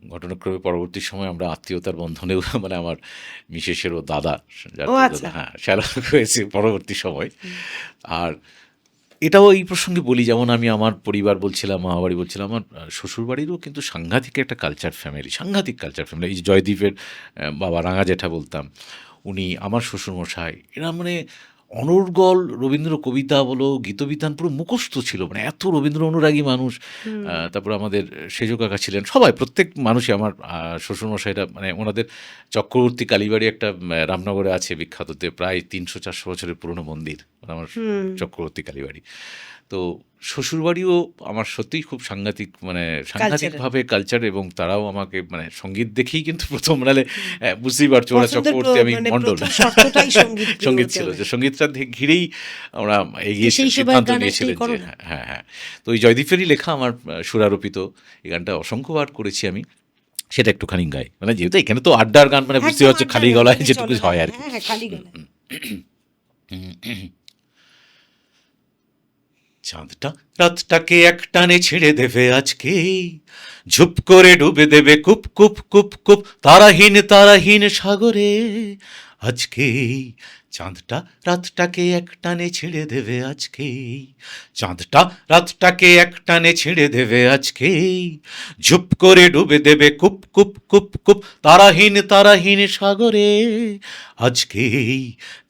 Speaker 1: ঘটনাক্রমে পরবর্তী সময় আমরা আত্মীয়তার বন্ধনেও, মানে আমার মিসেসেরও দাদা, হ্যাঁ, শ্যালক হয়েছে পরবর্তী সময়। আর এটাও এই প্রসঙ্গে বলি, যেমন আমি আমার পরিবার বলছিলাম, মামাবাড়ি বলছিলাম, আমার শ্বশুরবাড়িরও কিন্তু সাংঘাতিক কালচার ফ্যামিলি। এই যে জয়দীপের বাবা রাঙা জেঠা বলতাম, উনি, আমার শ্বশুরমশাই, এরা মানে অনর্গল রবীন্দ্র কবিতা বলো, গীতবিতান পুরো মুখস্থ ছিল, মানে এত রবীন্দ্র অনুরাগী মানুষ। তারপর আমাদের সেজ কাকা ছিলেন, সবাই, প্রত্যেক মানুষই, আমার শ্বশুরমশাইরা, মানে ওনাদের চক্রবর্তী কালীবাড়ি একটা রামনগরে আছে বিখ্যাত, প্রায় 300-400 বছরের পুরনো মন্দির আমার চক্রবর্তী কালীবাড়ি। তো শ্বশুরবাড়িও আমার সত্যিই খুব সাংঘাতিকভাবে কালচার, এবং তারাও আমাকে, মানে সঙ্গীত দেখেই কিন্তু প্রথম, নাহলে বুঝতেই পারছো ওরা চক্রবর্তী, আমি মণ্ডল, সঙ্গীত ছিল, যে সঙ্গীতটা ঘিরেই আমরা এগিয়ে সিদ্ধান্ত নিয়েছিলেন যে হ্যাঁ। তো ওই জয়দীপেরই লেখা আমার সুরারোপিত এই গানটা অসংখ্যবার করেছি আমি, সেটা একটুখানি গাই, মানে যেহেতু এখানে তো আড্ডার গান, মানে বুঝতে পারছো খালি গলায় যেটুকু হয় আর কি। চাঁদটা রাতটাকে একটানে ছেড়ে দেবে আজকে, ঝুপ করে ডুবে দেবে কুপ কুপ কুপ কুপ তারাহীন তারাহীন সাগরে আজকে। চাঁদটা রাতটাকে একটানে ছেড়ে দেবে আজকে, চাঁদটা রাতটাকে একটানে ছেড়ে দেবে আজকে, ঝুপ করে ডুবে দেবে কুপ কুপ কুপ কুপ তারাহীন তারাহীন সাগরে আজকে।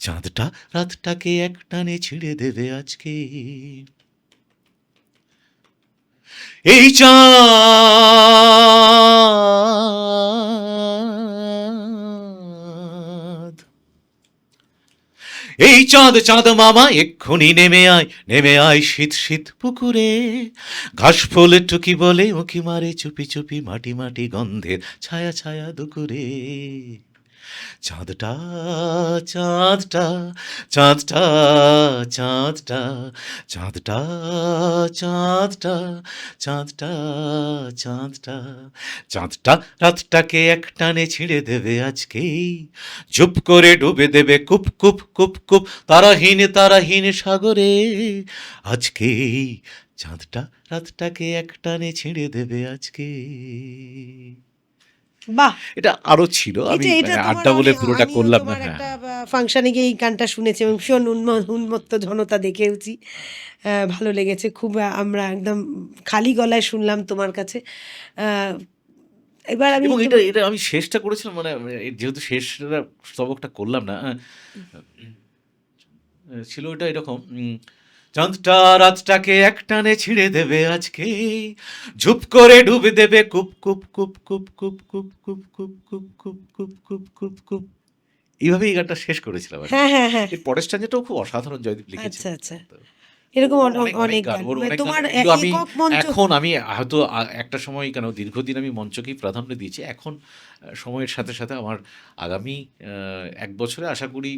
Speaker 1: চাঁদটা রাতটাকে একটানে ছেড়ে দেবে আজকে। এই চাঁদ, এই চাঁদ চাঁদ মামা এক্ষুনি নেমে আয় শীত শীত পুকুরে, ঘাস ফুল টুকি বলে উঁকি মারে চুপি চুপি মাটি মাটি গন্ধের ছায়া ছায়া দুকুরে। চাঁদটা চাঁদটা চাঁদটা চাঁদটা চাঁদটা চাঁদটা চাঁদটা চাঁদটা চাঁদটা রাতটাকে একটানে ছিঁড়ে দেবে আজকে, চুপ করে ডুবে দেবে কুপ কুপ কুপ কুপ তারাহীন তারাহীন সাগরে আজকে। চাঁদটা রাতটাকে একটানে ছিঁড়ে দেবে আজকে।
Speaker 2: বাহ!
Speaker 1: এটা আরো ছিল, আমি
Speaker 2: এটা তোমার
Speaker 1: আড্ডা বলে পুরোটা
Speaker 2: আমিও
Speaker 1: করলাম না।
Speaker 2: তোমার
Speaker 1: হ্যাঁ
Speaker 2: একটা ফাংশনে গিয়ে এই গানটা শুনেছি এবং ভীষণ উন্মত্ত জনতা দেখেওছি। ভালো লেগেছে খুব। আমরা একদম খালি গলায় শুনলাম তোমার কাছে। আ এবার আমি
Speaker 1: এবং
Speaker 2: একটু
Speaker 1: এটা এটা আমি শেষটা করেছিলাম, মানে যেহেতু শেষ স্তবকটা করলাম না, ছিল এটা এরকম, চাঁদটা রাতটাকে একটানে ছিঁড়ে দেবে আজকে, ঝুপ করে ডুবে দেবে coop coop coop coop coop coop coop coop coop coop coop coop coop coop. এইভাবে এই গানটা শেষ করেছিলাম আর কি।
Speaker 2: হ্যাঁ, হ্যাঁ, হ্যাঁ।
Speaker 1: এর পরের স্ট্যান্জাটাও খুব অসাধারণ জয়দীপ লিখেছে।
Speaker 2: আচ্ছা, আচ্ছা।
Speaker 1: তো
Speaker 2: এরকম
Speaker 1: ওর অনেক
Speaker 2: অনেক গান।
Speaker 1: ওর
Speaker 2: মানে
Speaker 1: অনেক গান,
Speaker 2: তোমার
Speaker 1: কিন্তু আমি
Speaker 2: একক মঞ্চ
Speaker 1: এখন আমি হয়তো একটা সময় কেন দীর্ঘদিন আমি মঞ্চকেই প্রাধান্য দিয়েছি। এখন সময়ের সাথে সাথে আমার আগামী ১ বছরে আশা করি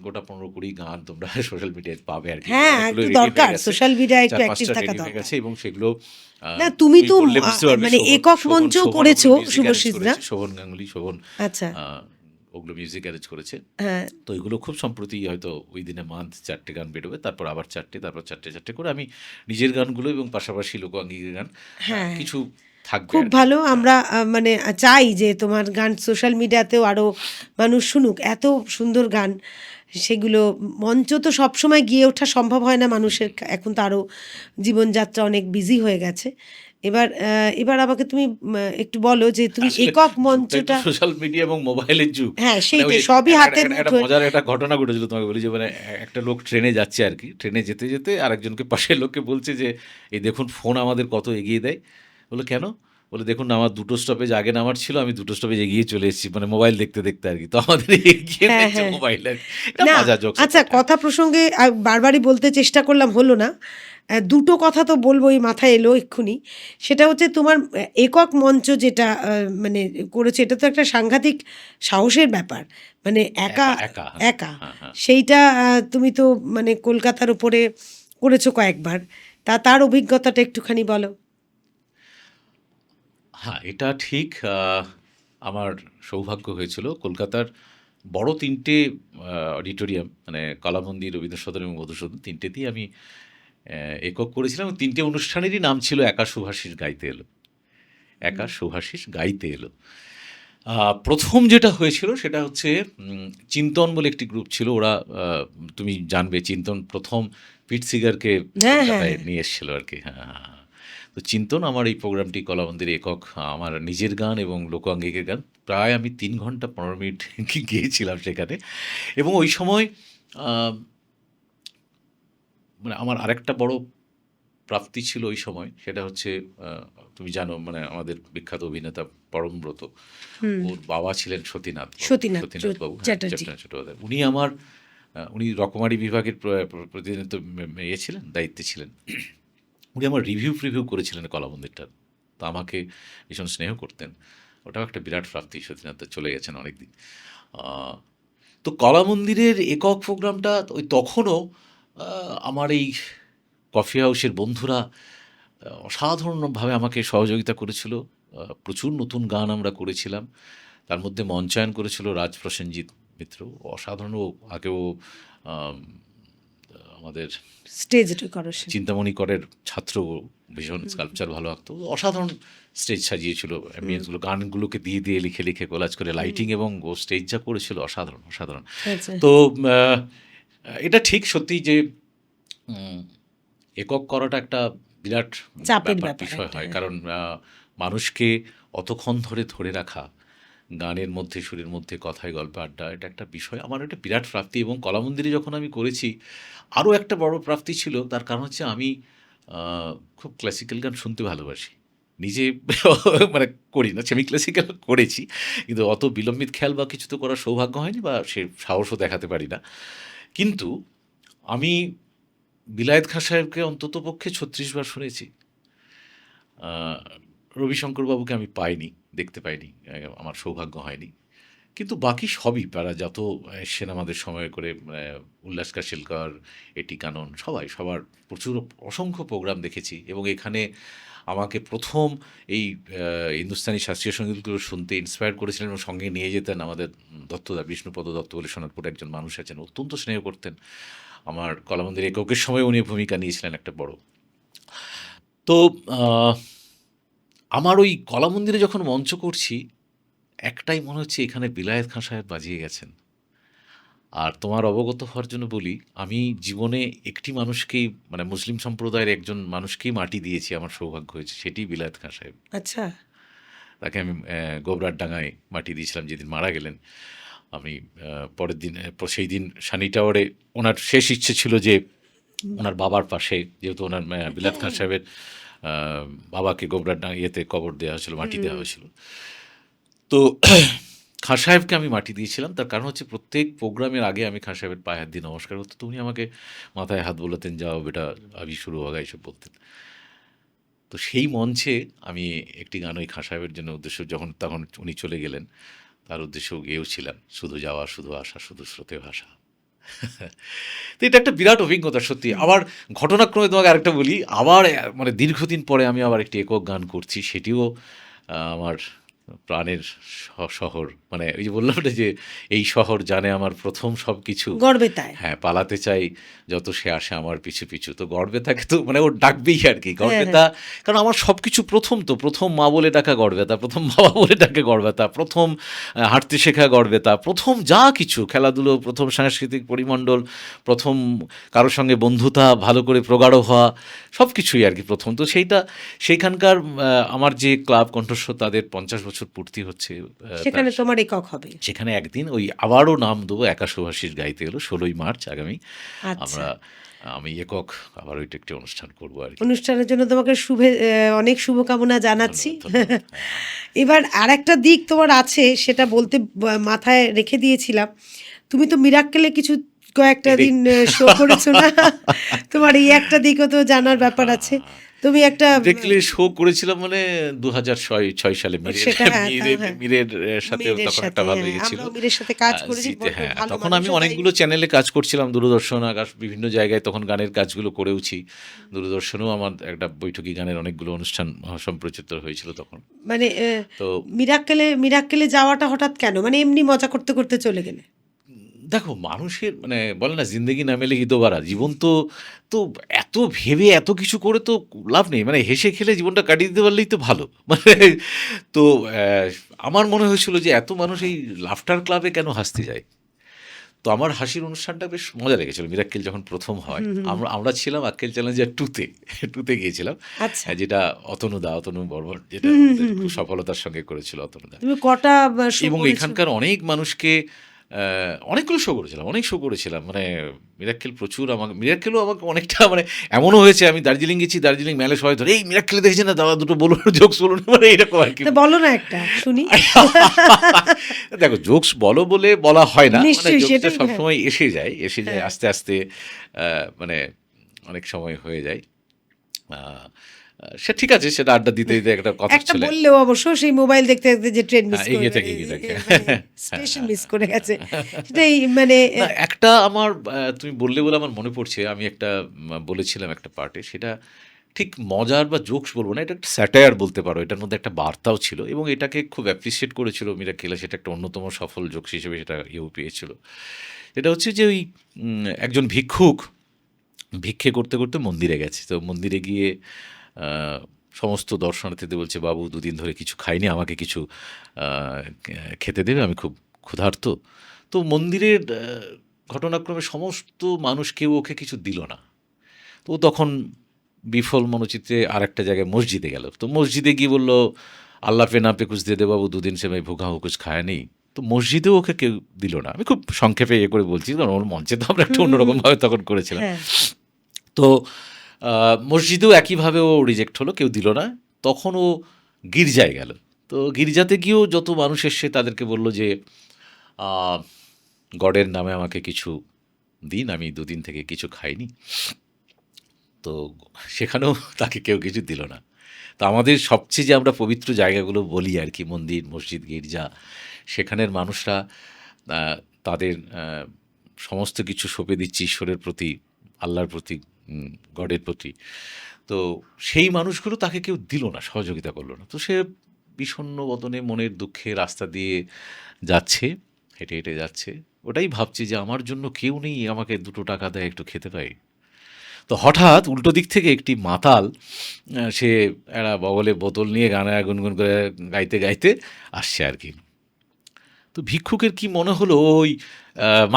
Speaker 1: গোটা ১৫-২০ গান তোমরা সোশ্যাল মিডিয়ায় পাবে আরকি।
Speaker 2: হ্যাঁ,
Speaker 1: অনেকগুলো
Speaker 2: একটু
Speaker 1: রেডি হয়ে
Speaker 2: দরকার।
Speaker 1: গেছে।
Speaker 2: সোশ্যাল মিডিয়ায় একটু
Speaker 1: ৪-৫
Speaker 2: অ্যাক্টিভ
Speaker 1: টা
Speaker 2: থাকা
Speaker 1: রেডি হয়ে
Speaker 2: দরকার।
Speaker 1: গেছে এবং সেগুলো
Speaker 2: না তুমি
Speaker 1: তুমি
Speaker 2: তো
Speaker 1: বললে বুঝতে পারবে।
Speaker 2: মানে একক মঞ্চ করেছো
Speaker 1: শোভন মিউজিক অ্যারেঞ্জ
Speaker 2: শুভশ্রীদা?
Speaker 1: করেছে, শোভন গাঙ্গুলি, শোভন
Speaker 2: আচ্ছা।
Speaker 1: আ ওগুলো মিউজিক অ্যারেঞ্জ করেছে।
Speaker 2: হ্যাঁ,
Speaker 1: তো এগুলো খুব সম্প্রতি হয়তো উইদিন এ মান্থ ৪ টে গান বেরোবে, তারপর আবার ৪ টে, তারপর ৪ টে ৪ টে করে আমি নিজের গানগুলো এবং পাশাপাশি লোকাঙ্গিকের গান
Speaker 2: হ্যাঁ।
Speaker 1: কিছু থাকবে
Speaker 2: খুব
Speaker 1: আর কি।
Speaker 2: ভালো। আমরা মানে চাই যে তোমার গান সোশ্যাল মিডিয়াতেও আরো মানুষ শুনুক। এত সুন্দর গান, সেগুলো মঞ্চ তো সবসময় গিয়ে ওঠা সম্ভব হয় না মানুষের। এখন তো আরো জীবনযাত্রা অনেক বিজি হয়ে গেছে। এবার আমাকে তুমি একটু বলো যে তুমি
Speaker 1: আসলে
Speaker 2: একক
Speaker 1: যুগটা একটু
Speaker 2: মঞ্চটা।
Speaker 1: সোশ্যাল মিডিয়া এবং মোবাইলের যুগ।
Speaker 2: হ্যাঁ,
Speaker 1: মানে ওই
Speaker 2: সেইটাই
Speaker 1: যে
Speaker 2: সবই হাতের
Speaker 1: একটা
Speaker 2: মুঠোয়।
Speaker 1: মজার একটা ঘটনা ঘটেছিল, তোমাকে বলি যে মানে একটা লোক ট্রেনে যাচ্ছে আর কি। ট্রেনে যেতে যেতে আরেকজনকে পাশের লোককে বলছে যে, "এই দেখুন ফোন আমাদের কত এগিয়ে দেয়।" বলল, "কেন?" বলে, "দেখুন না, আমার ২ টো স্টপেজ আগে নামার ছিল, আমি ২ টো স্টপেজ এগিয়ে চলে এসেছি।" মানে মোবাইল দেখতে দেখতে আর কি। তো আমাদের এগিয়ে
Speaker 2: হ্যাঁ,
Speaker 1: দিচ্ছে
Speaker 2: হ্যাঁ।
Speaker 1: মোবাইল আর কি। এটা
Speaker 2: না,
Speaker 1: মজার জোকস
Speaker 2: আচ্ছা,
Speaker 1: অ্যাপার্ট।
Speaker 2: কথা প্রসঙ্গে বারবারই বলতে চেষ্টা করলাম, হলো না। দুটো কথা তো বলবোই, মাথায় এলো এক্ষুনি। সেটা হচ্ছে তোমার একক মঞ্চ যেটা মানে করেছো, এটা তো একটা সাংঘাতিক সাহসের ব্যাপার। মানে একা,
Speaker 1: একা, হ্যাঁ।
Speaker 2: একা।
Speaker 1: হ্যাঁ, হ্যাঁ।
Speaker 2: সেইটা তুমি তো মানে কলকাতার উপরে করেছো কয়েকবার। তার অভিজ্ঞতাটা একটুখানি বলো।
Speaker 1: হ্যাঁ, এটা ঠিক। আমার সৌভাগ্য হয়েছিল কলকাতার বড় ৩ টে অডিটোরিয়াম, মানে কলামন্দির, রবীন্দ্র সদন এবং মধুসূদন, ৩ টেতেই আমি একক করেছিলাম এবং ৩ টে অনুষ্ঠানেরই নাম ছিল একা শুভাশিস গাইতে এলো। একা শুভাশিস গাইতে এলো। ১ম যেটা হয়েছিল সেটা হচ্ছে চিন্তন বলে একটি গ্রুপ ছিল। ওরা তুমি জানবে চিন্তন ১ম পিট সিগারকে
Speaker 2: হ্যাঁ, হ্যাঁ,
Speaker 1: কলকাতায়
Speaker 2: হ্যাঁ।
Speaker 1: নিয়ে এসেছিল আরকি। হ্যাঁ, হ্যাঁ, হ্যাঁ। তো চিন্তন আমার এই প্রোগ্রামটি কলামন্দির একক, আমার নিজের গান এবং লোকাঙ্গিকের গান প্রায় আমি ৩ ঘন্টা ১৫ মিনিট গেয়েছিলাম সেখানে। এবং ওই সময় আ মানে আমার আরেকটা বড় প্রাপ্তি ছিল ওই সময়, সেটা হচ্ছে আ তুমি জানো মানে আমাদের বিখ্যাত অভিনেতা পরমব্রত,
Speaker 2: হুম।
Speaker 1: ওর বাবা ছিলেন সতীনাথ বাবু।
Speaker 2: সতীনাথ
Speaker 1: সতীনাথ বাবু, হ্যাঁ,
Speaker 2: চ্যাটার্জি।
Speaker 1: চ্যাপ্টেন চট্টোপাধ্যায়। উনি আমার উনি রকমারি বিভাগের প্রতিনিধিত্ব ইয়ে ছিলেন, দায়িত্বে ছিলেন। উনি আমার রিভিউ করেছিলেন কলামন্দিরটার। তো আমাকে ভীষণ স্নেহ করতেন। ওটাও একটা বিরাট প্রাপ্তি। সতীনাথ দা চলে গেছেন অনেকদিন। আ তো কলামন্দিরের একক প্রোগ্রামটা ওই তখনও আ আমার এই কফি হাউসের বন্ধুরা অসাধারণভাবে আমাকে সহযোগিতা করেছিল। প্রচুর নতুন গান আমরা করেছিলাম। তার মধ্যে মঞ্চায়ন করেছিল রাজ প্রসেনজিৎ মিত্র। অসাধারণ। ও আগেও আম আমাদের
Speaker 2: স্টেজ ডেকোরেশন।
Speaker 1: চিন্তামণি করের ছাত্র, ভীষণ স্কাল্পচার ভালো আঁকতো, অসাধারণ স্টেজ সাজিয়েছিল, অ্যাম্বিয়েন্সগুলো গানগুলোকে দিয়ে দিয়ে লিখে লিখে কোলাজ করে লাইটিং, এবং ও স্টেজ যা করেছিল অসাধারণ অসাধারণ।
Speaker 2: আচ্ছা।
Speaker 1: তো এটা ঠিক সত্যি যে উম, একক করাটা একটা বিরাট
Speaker 2: চাপের ব্যাপার
Speaker 1: বিষয়
Speaker 2: একটা,
Speaker 1: হয়,
Speaker 2: হ্যাঁ।
Speaker 1: কারণ মানুষকে অতক্ষণ ধরে ধরে রাখা, গানের মধ্যে সুরের মধ্যে কথায় গল্পে আড্ডা, এটা একটা বিষয়, আমার একটা বিরাট প্রাপ্তি। এবং কলামন্দিরে যখন আমি করেছি আরও একটা বড় প্রাপ্তি ছিল, তার কারণ হচ্ছে আমি খুব ক্লাসিক্যাল গান শুনতে ভালোবাসি, নিজে মানে করি না, সেমি ক্লাসিক্যাল করেছি, কিন্তু অত বিলম্বিত খেয়াল বা কিছু তো করার সৌভাগ্য হয়নি, বা সে সাহসও দেখাতে পারি না। কিন্তু আমি বিলায়েত খাঁ সাহেবকে অন্তত পক্ষে ৩৬ বার শুনেছি। আহ, রবিশঙ্কর বাবুকে আমি পাইনি, দেখতে পাইনি, আমার সৌভাগ্য হয়নি। কিন্তু বাকি সবই তারা যত এসছেন আমাদের সময় করে, উল্লাস কাশেলকর, এটি কানন, সবাই সবার প্রচুর অসংখ্য প্রোগ্রাম দেখেছি। এবং এখানে আমাকে প্রথম এই হিন্দুস্তানি শাস্ত্রীয় সঙ্গীতগুলো শুনতে ইন্সপায়ার করেছিলেন এবং সঙ্গে নিয়ে যেতেন আমাদের দত্তদা, বিষ্ণুপদ দত্ত বলে সোনারপুরে একজন মানুষ আছেন, অত্যন্ত স্নেহ করতেন। আমার কলামন্দির এককের সময় উনি ভূমিকা নিয়েছিলেন একটা বড়। তো আহ, আমার ওই কলামন্দিরে যখন মঞ্চ করছি, একটাই মনে হচ্ছে এখানে বিলায়েত খাঁ সাহেব বাজিয়ে গেছেন। আর তোমার অবগত হওয়ার জন্য বলি, আমি জীবনে একটি মানুষকেই, মানে মুসলিম সম্প্রদায়ের একজন মানুষকেই মাটি দিয়েছি, আমার সৌভাগ্য হয়েছে, সেটি বিলায়েত খাঁ সাহেব।
Speaker 2: আচ্ছা।
Speaker 1: তাকে আমি গোবরার ডাঙায় মাটি দিয়েছিলাম যেদিন মারা গেলেন। আমি পরের দিন সেই দিন সানি টাওয়ারে ওনার শেষ ইচ্ছে ছিল যে ওনার বাবার পাশে, যেহেতু ওনার বিলায়েত খাঁ সাহেবের বাবাকে গোবরার ইয়েতে কবর দেওয়া হয়েছিল, মাটি দেওয়া হয়েছিল। তো খাঁ সাহেবকে আমি মাটি দিয়েছিলাম, তার কারণ হচ্ছে প্রত্যেক প্রোগ্রামের আগে আমি খাঁ সাহেবের পায়ে হাত দিয়ে নমস্কার করতো, তো উনি আমাকে মাথায় হাত বোলাতেন, যাও বেটা আবি শুরু হোগা, এইসব বলতেন। তো সেই মঞ্চে আমি একটি গান ওই খাঁ সাহেবের জন্য উদ্দেশ্য, যখন তখন উনি চলে গেলেন, তার উদ্দেশ্যেও গেয়েওছিলাম, শুধু যাওয়া শুধু আসা শুধু স্রোতে ভাষা। তো এটা একটা বিরাট অভিজ্ঞতা সত্যি। আবার ঘটনাক্রমে তোমাকে আরেকটা বলি, আবার মানে দীর্ঘদিন পরে আমি আবার একটি একক গান করছি, সেটিও আমার প্রাণের শহর, মানে ওই যে বললাম না যে এই শহর জানে আমার প্রথম সব কিছু,
Speaker 2: গর্বে তাই।
Speaker 1: হ্যাঁ, পালাতে চাই যত সে আসে আমার পিছু পিছু। তো গড়বেতাকে তো মানে ও ডাকবেই আর কি,
Speaker 2: হ্যাঁ,
Speaker 1: গড়বেতা, কারণ আমার সব কিছু প্রথম, তো প্রথম মা বলে ডাকা গড়বেতা, প্রথম বাবা বলে ডাকে গড়বেতা, প্রথম হাঁটতে শেখা গড়বেতা, প্রথম যা কিছু খেলাধুলো, প্রথম সাংস্কৃতিক পরিমণ্ডল, প্রথম কারোর সঙ্গে বন্ধুতা ভালো করে প্রগাঢ় হওয়া, সব কিছুই আর কি প্রথম। তো সেইখানকার আমার যে ক্লাব কণ্ঠস্বর, তাদের 50 বছর পূর্তি হচ্ছে,
Speaker 2: সেখানে তোমার একক হবে।
Speaker 1: সেখানে একদিন ওই আবারও নাম দেবো, একা সুভাষিস গাইতে এলো, 16ই মার্চ আগামী।
Speaker 2: আচ্ছা।
Speaker 1: আমি একক আবার ওইটা একটি অনুষ্ঠান করবো আর কি।
Speaker 2: অনুষ্ঠানের জন্য তোমাকে অনেক শুভকামনা জানাচ্ছি।
Speaker 1: ধন্যবাদ, ধন্যবাদ।
Speaker 2: এবার আর একটা দিক তোমার আছে, সেটা বলতে মাথায় রেখে দিয়েছিলাম। তুমি তো মিরাক্কেলে কয়েকটা দিন শো করেছো না? তোমার এই একটা দিকও তো জানার ব্যাপার আছে। তুমি একটা
Speaker 1: দেখলে শো করেছিলাম, মানে 2006 সালে
Speaker 2: সেটা, হ্যাঁ,
Speaker 1: মীরের সাথে
Speaker 2: মীরের
Speaker 1: তখন
Speaker 2: সাথে,
Speaker 1: একটা ভালো
Speaker 2: হ্যাঁ,
Speaker 1: ইয়ে ছিল।
Speaker 2: আমরাও মীরের সাথে কাজ করেছি,
Speaker 1: জিতে,
Speaker 2: বড্ড
Speaker 1: হ্যাঁ,
Speaker 2: ভালো
Speaker 1: তখন আমি
Speaker 2: মানুষও তাই।
Speaker 1: অনেকগুলো চ্যানেলে কাজ করছিলাম, দূরদর্শন, আকাশ, বিভিন্ন জায়গায় তখন গানের কাজগুলো করেওছি। দূরদর্শনেও আমার একটা বৈঠকি গানের অনেকগুলো অনুষ্ঠান সম্প্রচারিত হয়েছিল তখন।
Speaker 2: মানে
Speaker 1: তো
Speaker 2: মিরাক্কেলে যাওয়াটা হঠাৎ কেন? মানে এমনি মজা করতে করতে চলে গেলে?
Speaker 1: দেখো, মানুষের মানে বলে না, জিন্দেগি না মেলে গি দোবারা, জীবন তো তো এত ভেবে এত কিছু করে তো লাভ নেই, মানে হেসে খেলে জীবনটা কাটিয়ে দিতে পারলেই তো ভালো। মানে তো আমার মনে হয়েছিল যে এত মানুষ এই লাফটার ক্লাবে কেন হাসতে যায়। তো আমার হাসির অনুষ্ঠানটা বেশ মজা লেগেছিল মিরাক্কেল যখন প্রথম হয়। আমরা ছিলাম আক্কেল চ্যালেঞ্জার টুতে গিয়েছিলাম,
Speaker 2: আচ্ছা।
Speaker 1: যেটা অতনু বর্মন, যেটা আমাদের খুব সফলতার সঙ্গে করেছিল অতনুদা।
Speaker 2: তুমি কটা শো
Speaker 1: এবং
Speaker 2: করেছো?
Speaker 1: এখানকার অনেক মানুষকে অনেকগুলো শো করেছিলাম, অনেক শো করেছিলাম, মানে মিরাক্কেলও আমাকে অনেকটা, মানে এমনও হয়েছে আমি দার্জিলিং গেছি, দার্জিলিং মেলে সবাই ধরে, এই মিরাক্কেলে দেখেছেন না দাদা, দুটো বলুন, জোকস বলুন, মানে এরকম আর কি।
Speaker 2: তা বলো না একটা শুনি।
Speaker 1: দেখো, জোকস বলো বলে বলা হয় না, মানে
Speaker 2: নিশ্চয়ই,
Speaker 1: জোকসটা
Speaker 2: সেটাই, হ্যাঁ।
Speaker 1: সবসময় এসে যায়
Speaker 2: হ্যাঁ।
Speaker 1: আস্তে আস্তে, মানে অনেক সময় হয়ে যায়। আহ, সে ঠিক আছে, সেটা আড্ডা দিতে দিতে একটা কথা
Speaker 2: একটা
Speaker 1: চলে,
Speaker 2: বললেও অবশ্য সেই মোবাইল দেখতে দেখতে যে ট্রেন মিস
Speaker 1: এগিয়ে
Speaker 2: করে,
Speaker 1: থাকে, এগিয়ে থাকে।
Speaker 2: স্টেশন মিস করে গেছে, সেটাই মানে
Speaker 1: না, একটা আমার তুমি বললে বলে আমার মনে পড়ছে, আমি একটা বলেছিলাম একটা পার্টে, সেটা ঠিক মজার বা জোকস বলবো না, এটা একটা স্যাটায়ার বলতে পারো, এটার মধ্যে একটা বার্তাও ছিল এবং এটাকে খুব অ্যাপ্রিসিয়েট করেছিল মিরাক্কেলে, সেটা একটা অন্যতম সফল জোকস হিসেবে সেটা পেয়েছিল। এটা হচ্ছে যে ওই একজন ভিক্ষুক ভিক্ষে করতে করতে মন্দিরে গেছে। তো মন্দিরে গিয়ে আহ, সমস্ত দর্শনার্থীদের বলছে, বাবু দুদিন ধরে কিছু খাইনি, আমাকে কিছু খেতে দেবে, আমি খুব ক্ষুধার্ত। তো মন্দিরের ঘটনাক্রমে সমস্ত মানুষ কেউ ওকে কিছু দিল না। তো ও তখন বিফল মনোচিত্রে আর একটা জায়গায় মসজিদে গেল। তো মসজিদে গিয়ে বলল, আল্লাহ পে না পে কুছ দে দে বাবু, দুদিন সে ভাই ভুকা হো কুছ খায় নেই। তো মসজিদেও ওকে কেউ দিল না। আমি খুব সংক্ষেপে করে বলছি, কারণ ওর মঞ্চে তো আমরা একটু
Speaker 2: হুম, হুম, হুম।
Speaker 1: অন্যরকমভাবে তখন করেছিলাম।
Speaker 2: হ্যাঁ।
Speaker 1: তো মসজিদেও একইভাবে ও রিজেক্ট হলো, কেউ দিল না। তখন ও গির্জায় গেল। তো গির্জাতে গিয়েও যত মানুষ এসছে তাদেরকে বলল যে আহ, গডের নামে আমাকে কিছু দিন, আমি দুদিন থেকে কিছু খাইনি। তো সেখানেও তাকে কেউ কিছু দিল না। তো আমাদের সবচেয়ে যে আমরা পবিত্র জায়গাগুলো বলি আর কি, মন্দির, মসজিদ, গির্জা, সেখানের মানুষরা আহ, তাদের সমস্ত কিছু সঁপে দিচ্ছে ঈশ্বরের প্রতি, আল্লাহর প্রতি, গডের প্রতি। তো সেই মানুষগুলো তাকে কেউ দিল না, সহযোগিতা করলো না। তো সে বিষণ্ণ বদনে মনের দুঃখে রাস্তা দিয়ে যাচ্ছে, হেঁটে হেঁটে যাচ্ছে। ওটাই ভাবছি যে আমার জন্য কেউ নেই, আমাকে 2 টাকা দেয়, একটু খেতে পাই। তো হঠাৎ উল্টো দিক থেকে একটি মাতাল, সে একটা বগলে বোতল নিয়ে গানা গুনগুন করে গাইতে গাইতে আসছে আর কি। তো ভিক্ষুকের কি মনে হলো, ওই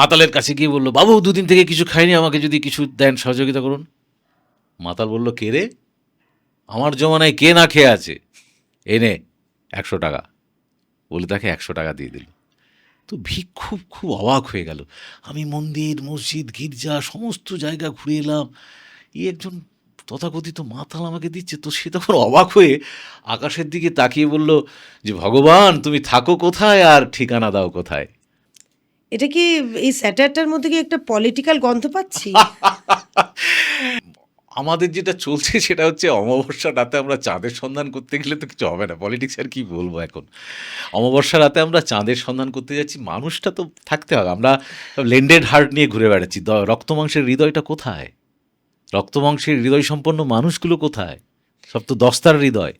Speaker 1: মাতালের কাছে গিয়ে বলল, বাবু দুদিন থেকে কিছু খাইনি, আমাকে যদি কিছু দেন, সহযোগিতা করুন। মাতাল বলল, কে রে? আমার জমানায় কে না খেয়ে আছে, এনে 100 টাকা। বলে তাকে 100 টাকা দিয়ে দিল। তো ভিক্ষুক খুব অবাক হয়ে গেল। আমি মন্দির, মসজিদ, গির্জা সমস্ত জায়গা ঘুরে এলাম, এই একজন তথাকথিত মাতাল আমাকে দিচ্ছে। তো সে তখন অবাক হয়ে আকাশের দিকে তাকিয়ে বলল যে, ভগবান তুমি থাকো কোথায় আর ঠিকানা দাও কোথায়?
Speaker 2: এটা কি, এই স্যাটারটার মধ্যে কি একটা পলিটিক্যাল গন্ধ পাচ্ছি?
Speaker 1: আমাদের যেটা চলছে সেটা হচ্ছে, অমাবস্যা রাতে আমরা চাঁদের সন্ধান করতে গেলে তো কিছু হবে না, পলিটিক্স আর কি বলবো এখন। অমাবস্যা রাতে আমরা চাঁদের সন্ধান করতে যাচ্ছি, মানুষটা তো থাকতে হবে। আমরা লেন্ডেড হার্ট নিয়ে ঘুরে বেড়াচ্ছি, রক্ত মাংসের হৃদয়টা কোথায়? রক্ত মাংসের হৃদয় সম্পন্ন মানুষগুলো কোথায়? সব তো দস্তার হৃদয়।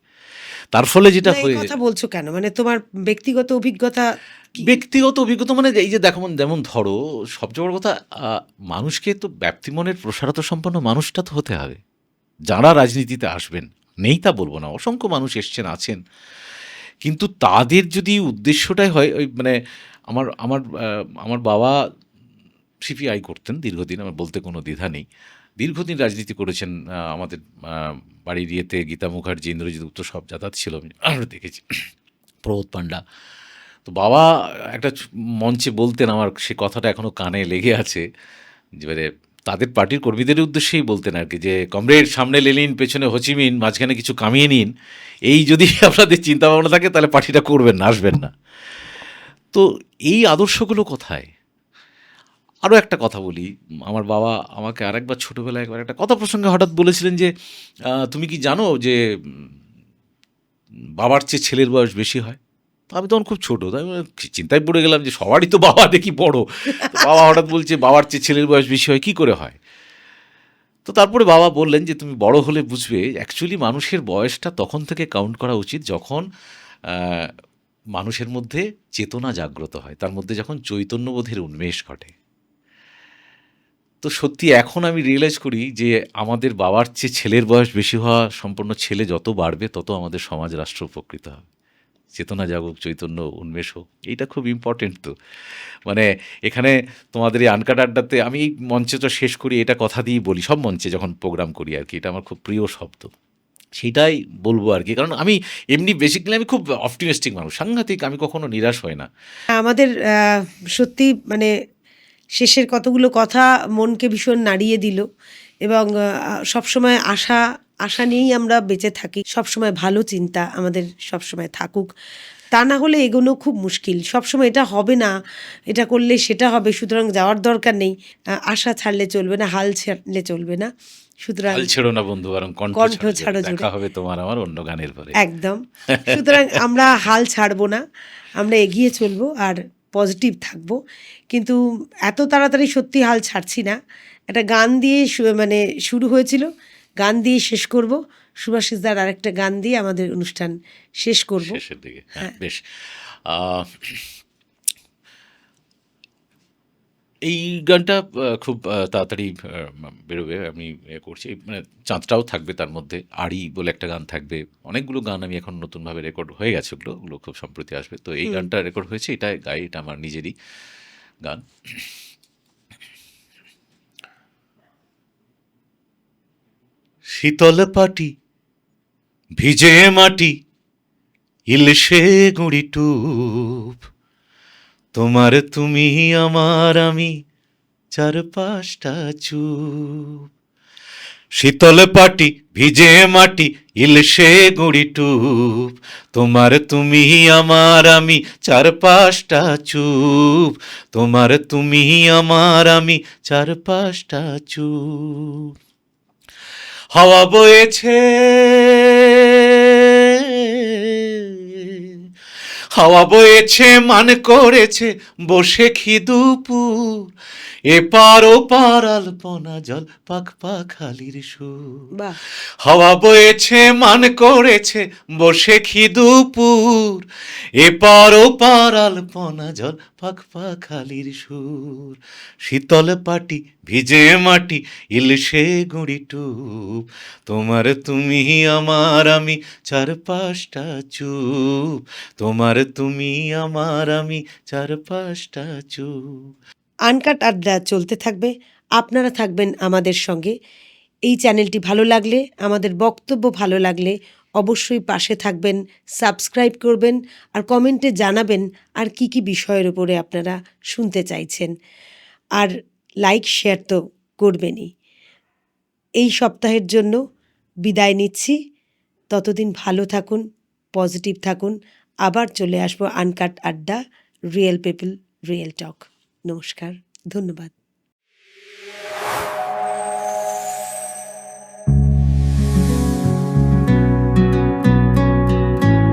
Speaker 1: তার ফলে যেটা
Speaker 2: না, এই
Speaker 1: হয়ে,
Speaker 2: কথা বলছো কেন? মানে তোমার ব্যক্তিগত অভিজ্ঞতা কি?
Speaker 1: ব্যক্তিগত অভিজ্ঞতা মানে এই যে দেখো, যেমন ধরো, সবচেয়ে বড় কথা, মানুষকে তো ব্যক্তিমনের প্রসারতা সম্পন্ন মানুষটা তো হতে হবে যারা রাজনীতিতে আসবেন। নেই তা বলবো না, অসংখ্য মানুষ এসছেন, আছেন। কিন্তু তাদের যদি উদ্দেশ্যটাই হয় ওই মানে, আমার বাবা সিপিআই করতেন দীর্ঘদিন, আমার বলতে কোনো দ্বিধা নেই। দীর্ঘদিন রাজনীতি করেছেন। আমাদের বাড়ির ইয়েতে গীতা মুখার্জি, ইন্দ্রজিৎ গুপ্ত সব যাতায়াত ছিল, আমি দেখেছি, প্রবোধ পান্ডা। তো বাবা একটা মঞ্চে বলতেন, আমার সে কথাটা এখনও কানে লেগে আছে, যে মানে তাদের পার্টির কর্মীদের উদ্দেশ্যেই বলতেন আর কি, যে কমরেড সামনে লেনিন, পেছনে হোচিমিন, মাঝখানে কিছু কামিয়ে নিন। এই যদি আপনাদের চিন্তা ভাবনা থাকে তাহলে পার্টিটা করবেন না, আসবেন না। তো এই আদর্শগুলো কোথায়? আরও একটা কথা বলি, আমার বাবা আমাকে আরেকবার ছোটোবেলায় একবার একটা কথা প্রসঙ্গে হঠাৎ বলেছিলেন যে, তুমি কি জানো যে বাবার চেয়ে ছেলের বয়স বেশি হয়? তো আমি তখন খুব ছোটো, তাই আমি চিন্তায় পড়ে গেলাম যে সবারই তো বাবা দেখি বড়। তো বাবা হঠাৎ বলছে বাবার চেয়ে ছেলের বয়স বেশি হয়, কী করে হয়? তো তারপরে বাবা বললেন যে, তুমি বড় হলে বুঝবে, অ্যাকচুয়ালি মানুষের বয়সটা তখন থেকে কাউন্ট করা উচিত যখন আহ, মানুষের মধ্যে চেতনা জাগ্রত হয়, তার মধ্যে যখন চৈতন্যবোধের উন্মেষ ঘটে। তো সত্যি এখন আমি রিয়েলাইজ করি যে আমাদের বাবার চেয়ে ছেলের বয়স বেশি হওয়া সম্পন্ন ছেলে যত বাড়বে, তত আমাদের সমাজ রাষ্ট্র উপকৃত হবে। চেতনা জাগুক, চৈতন্য উন্মেষ হোক, এইটা খুব ইম্পর্টেন্ট। তো মানে এখানে তোমাদের এই আনকাট আড্ডাতে আমি এই মঞ্চটা শেষ করি, এটা কথা দিয়েই বলি, সব মঞ্চে যখন প্রোগ্রাম করি আর কি, এটা আমার খুব প্রিয় শব্দ, সেটাই বলবো আর কি। কারণ আমি এমনি বেসিক্যালি আমি খুব অপটিমিস্টিক মানুষ, সাংঘাতিক, আমি কখনো নিরাশ হই না।
Speaker 2: আমাদের সত্যি মানে শেষের কতগুলো কথা মনকে ভীষণ নাড়িয়ে দিল, এবং সবসময় আশা আশা নিয়েই আমরা বেঁচে থাকি। সবসময় ভালো চিন্তা আমাদের সবসময় থাকুক, তা না হলে এগোনো খুব মুশকিল। সবসময় এটা হবে না, এটা করলে সেটা হবে, সুতরাং যাওয়ার দরকার নেই। আশা ছাড়লে চলবে না, হাল ছাড়লে চলবে না। সুতরাং
Speaker 1: হাল ছেড়ো না বন্ধু, বরং কণ্ঠ
Speaker 2: কণ্ঠ
Speaker 1: ছাড়ো জোরে।
Speaker 2: ছাড়ো জোরে।
Speaker 1: দেখা হবে তোমার আমার অন্য গানের পরে।
Speaker 2: একদম। সুতরাং আমরা হাল ছাড়বো না, আমরা এগিয়ে চলবো আর পজিটিভ থাকবো। কিন্তু এত তাড়াতাড়ি সত্যি হাল ছাড়ছি না। একটা গান দিয়ে মানে শুরু হয়েছিল, গান দিয়ে শেষ করব। সুভাষিস দার আরেকটা গান দিয়ে আমাদের অনুষ্ঠান শেষ করব।
Speaker 1: শেষের দিকে, হ্যাঁ
Speaker 2: হ্যাঁ।
Speaker 1: বেশ। আহ, এই গানটা খুব তাড়াতাড়ি বেরোবে। আমি করছি। মানে চাঁদটাও থাকবে তার মধ্যে। আড়ি বলে একটা গান থাকবে। অনেকগুলো গান আমি এখন নতুনভাবে রেকর্ড হয়ে গেছে ওগুলো। ওগুলো খুব সম্প্রতি আসবে। তো এই
Speaker 2: হুম।
Speaker 1: গানটা রেকর্ড হয়েছে। এটা গাই। এটা আমার নিজেরই গান। শীতল পাটি, ভিজে মাটি, ইলশে গুঁড়ি টুপ। তোমার তুমি আমার আমি, চারপাশটা চুপ। শীতল পাটি, ভিজে মাটি, ইলশে গুঁড়ি টুপ। তোমার তুমি আমার আমি, চারপাশটা চুপ। তোমার তুমি আমার আমি, চারপাশটা চুপ। হাওয়া বয়েছে, হাওয়া বয়েছে মান করেছে বসে খিদুপুর। এপার ওপার আলপনা জল পাখ পাখালির সুর।
Speaker 2: বাহ!
Speaker 1: হাওয়া বয়েছে মান করেছে বসে খিদুপুর। এপার ওপার আলপনা জল পাখ পাখালির সুর। শীতল পাটি, ভিজে মাটি, ইলশে গুঁড়ি টুপ। তোমার তুমি আমার আমি, চারপাশটা চুপ। তোমার তুমি আমার আমি, চারপাশটা চুপ।
Speaker 2: আনকাট আড্ডা চলতে থাকবে। আপনারা থাকবেন আমাদের সঙ্গে। এই চ্যানেলটি ভালো লাগলে, আমাদের বক্তব্য ভালো লাগলে অবশ্যই পাশে থাকবেন, সাবস্ক্রাইব করবেন আর কমেন্টে জানাবেন আর কি কি বিষয়ের উপরে আপনারা শুনতে চাইছেন। আর লাইক শেয়ার তো করবেনই। এই সপ্তাহের জন্য বিদায় নিচ্ছি। ততদিন ভালো থাকুন, পজিটিভ থাকুন। আবার চলে আসবো আনকাট আড্ডা, রিয়েল পিপল, রিয়েল টক। নমস্কার, ধন্যবাদ।